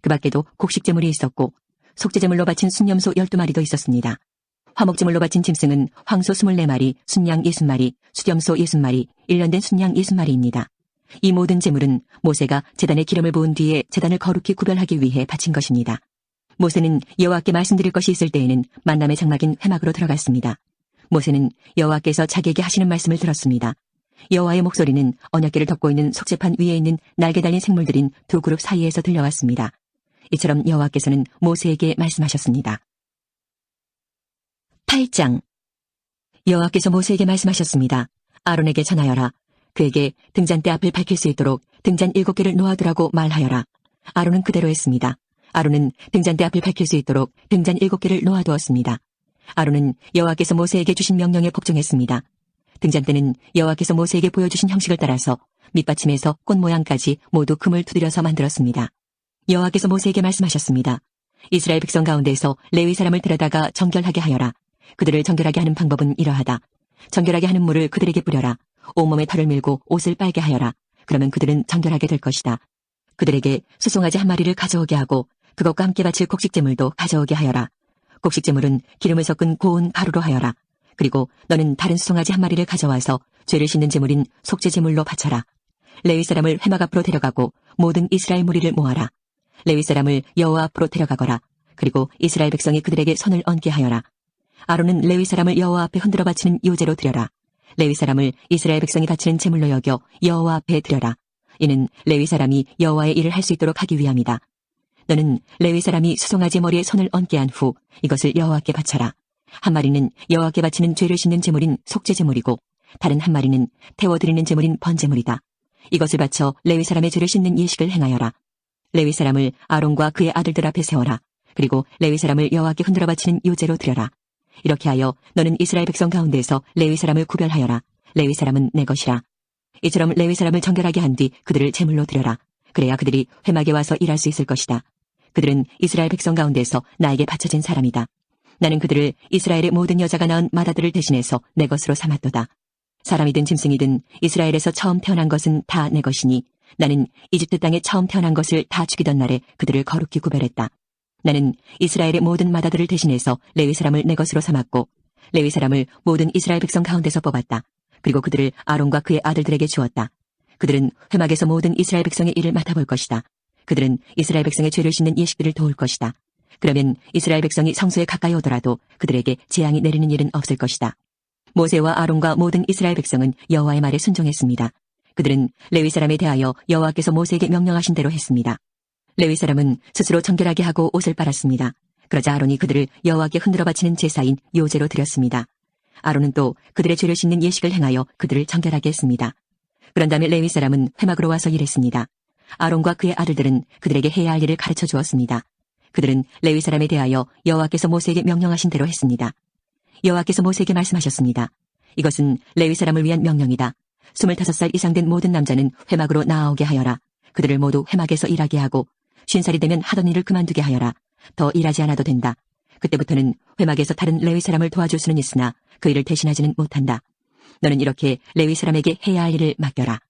그 밖에도 곡식제물이 있었고 속죄제물로 바친 순염소 12마리도 있었습니다. 화목제물로 바친 짐승은 황소 24마리, 순양 60마리, 수염소 60마리, 1년 된 순양 60마리입니다. 이 모든 제물은 모세가 제단에 기름을 부은 뒤에 제단을 거룩히 구별하기 위해 바친 것입니다. 모세는 여호와께 말씀드릴 것이 있을 때에는 만남의 장막인 회막으로 들어갔습니다. 모세는 여호와께서 자기에게 하시는 말씀을 들었습니다. 여호와의 목소리는 언약궤를 덮고 있는 속죄판 위에 있는 날개 달린 생물들인 두 그룹 사이에서 들려왔습니다. 이처럼 여호와께서는 모세에게 말씀하셨습니다. 8장. 여호와께서 모세에게 말씀하셨습니다. 아론에게 전하여라. 그에게 등잔대 앞을 밝힐 수 있도록 등잔 7개를 놓아두라고 말하여라. 아론은 그대로 했습니다. 아론은 등잔대 앞을 밝힐 수 있도록 등잔 7개를 놓아두었습니다. 아론은 여호와께서 모세에게 주신 명령에 복종했습니다. 등잔대는 여호와께서 모세에게 보여주신 형식을 따라서 밑받침에서 꽃 모양까지 모두 금을 두드려서 만들었습니다. 여호와께서 모세에게 말씀하셨습니다. 이스라엘 백성 가운데에서 레위 사람을 데려다가 정결하게 하여라. 그들을 정결하게 하는 방법은 이러하다. 정결하게 하는 물을 그들에게 뿌려라. 온몸에 털을 밀고 옷을 빨게 하여라. 그러면 그들은 정결하게 될 것이다. 그들에게 수송아지 한 마리를 가져오게 하고 그것과 함께 바칠 곡식제물도 가져오게 하여라. 곡식제물은 기름을 섞은 고운 가루로 하여라. 그리고 너는 다른 수송아지 한 마리를 가져와서 죄를 씻는 제물인 속죄제물로 바쳐라. 레위 사람을 회막 앞으로 데려가고 모든 이스라엘 무리를 모아라. 레위 사람을 여호와 앞으로 데려가거라. 그리고 이스라엘 백성이 그들에게 손을 얹게 하여라. 아론은 레위 사람을 여호와 앞에 흔들어 바치는 요제로 드려라. 레위 사람을 이스라엘 백성이 바치는 제물로 여겨 여호와 앞에 드려라. 이는 레위 사람이 여호와의 일을 할 수 있도록 하기 위함이다. 너는 레위 사람이 수송아지 머리에 손을 얹게 한 후 이것을 여호와께 바쳐라. 한 마리는 여호와께 바치는 죄를 씻는 제물인 속죄제물이고 다른 한 마리는 태워드리는 제물인 번제물이다. 이것을 바쳐 레위 사람의 죄를 씻는 예식을 행하여라. 레위 사람을 아론과 그의 아들들 앞에 세워라. 그리고 레위 사람을 여호와께 흔들어 바치는 요제로 드려라. 이렇게 하여 너는 이스라엘 백성 가운데에서 레위 사람을 구별하여라. 레위 사람은 내 것이라. 이처럼 레위 사람을 정결하게 한 뒤 그들을 제물로 드려라. 그래야 그들이 회막에 와서 일할 수 있을 것이다. 그들은 이스라엘 백성 가운데서 나에게 바쳐진 사람이다. 나는 그들을 이스라엘의 모든 여자가 낳은 마다들을 대신해서 내 것으로 삼았도다. 사람이든 짐승이든 이스라엘에서 처음 태어난 것은 다 내 것이니 나는 이집트 땅에 처음 태어난 것을 다 죽이던 날에 그들을 거룩히 구별했다. 나는 이스라엘의 모든 마다들을 대신해서 레위 사람을 내 것으로 삼았고 레위 사람을 모든 이스라엘 백성 가운데서 뽑았다. 그리고 그들을 아론과 그의 아들들에게 주었다. 그들은 회막에서 모든 이스라엘 백성의 일을 맡아볼 것이다. 그들은 이스라엘 백성의 죄를 씻는 예식들을 도울 것이다. 그러면 이스라엘 백성이 성소에 가까이 오더라도 그들에게 재앙이 내리는 일은 없을 것이다. 모세와 아론과 모든 이스라엘 백성은 여호와의 말에 순종했습니다. 그들은 레위 사람에 대하여 여호와께서 모세에게 명령하신 대로 했습니다. 레위 사람은 스스로 정결하게 하고 옷을 빨았습니다. 그러자 아론이 그들을 여호와께 흔들어 바치는 제사인 요제로 드렸습니다. 아론은 또 그들의 죄를 씻는 예식을 행하여 그들을 정결하게 했습니다. 그런 다음에 레위 사람은 회막으로 와서 일했습니다. 아론과 그의 아들들은 그들에게 해야 할 일을 가르쳐 주었습니다. 그들은 레위 사람에 대하여 여호와께서 모세에게 명령하신 대로 했습니다. 여호와께서 모세에게 말씀하셨습니다. 이것은 레위 사람을 위한 명령이다. 25살 이상 된 모든 남자는 회막으로 나아오게 하여라. 그들을 모두 회막에서 일하게 하고 50살이 되면 하던 일을 그만두게 하여라. 더 일하지 않아도 된다. 그때부터는 회막에서 다른 레위 사람을 도와줄 수는 있으나 그 일을 대신하지는 못한다. 너는 이렇게 레위 사람에게 해야 할 일을 맡겨라.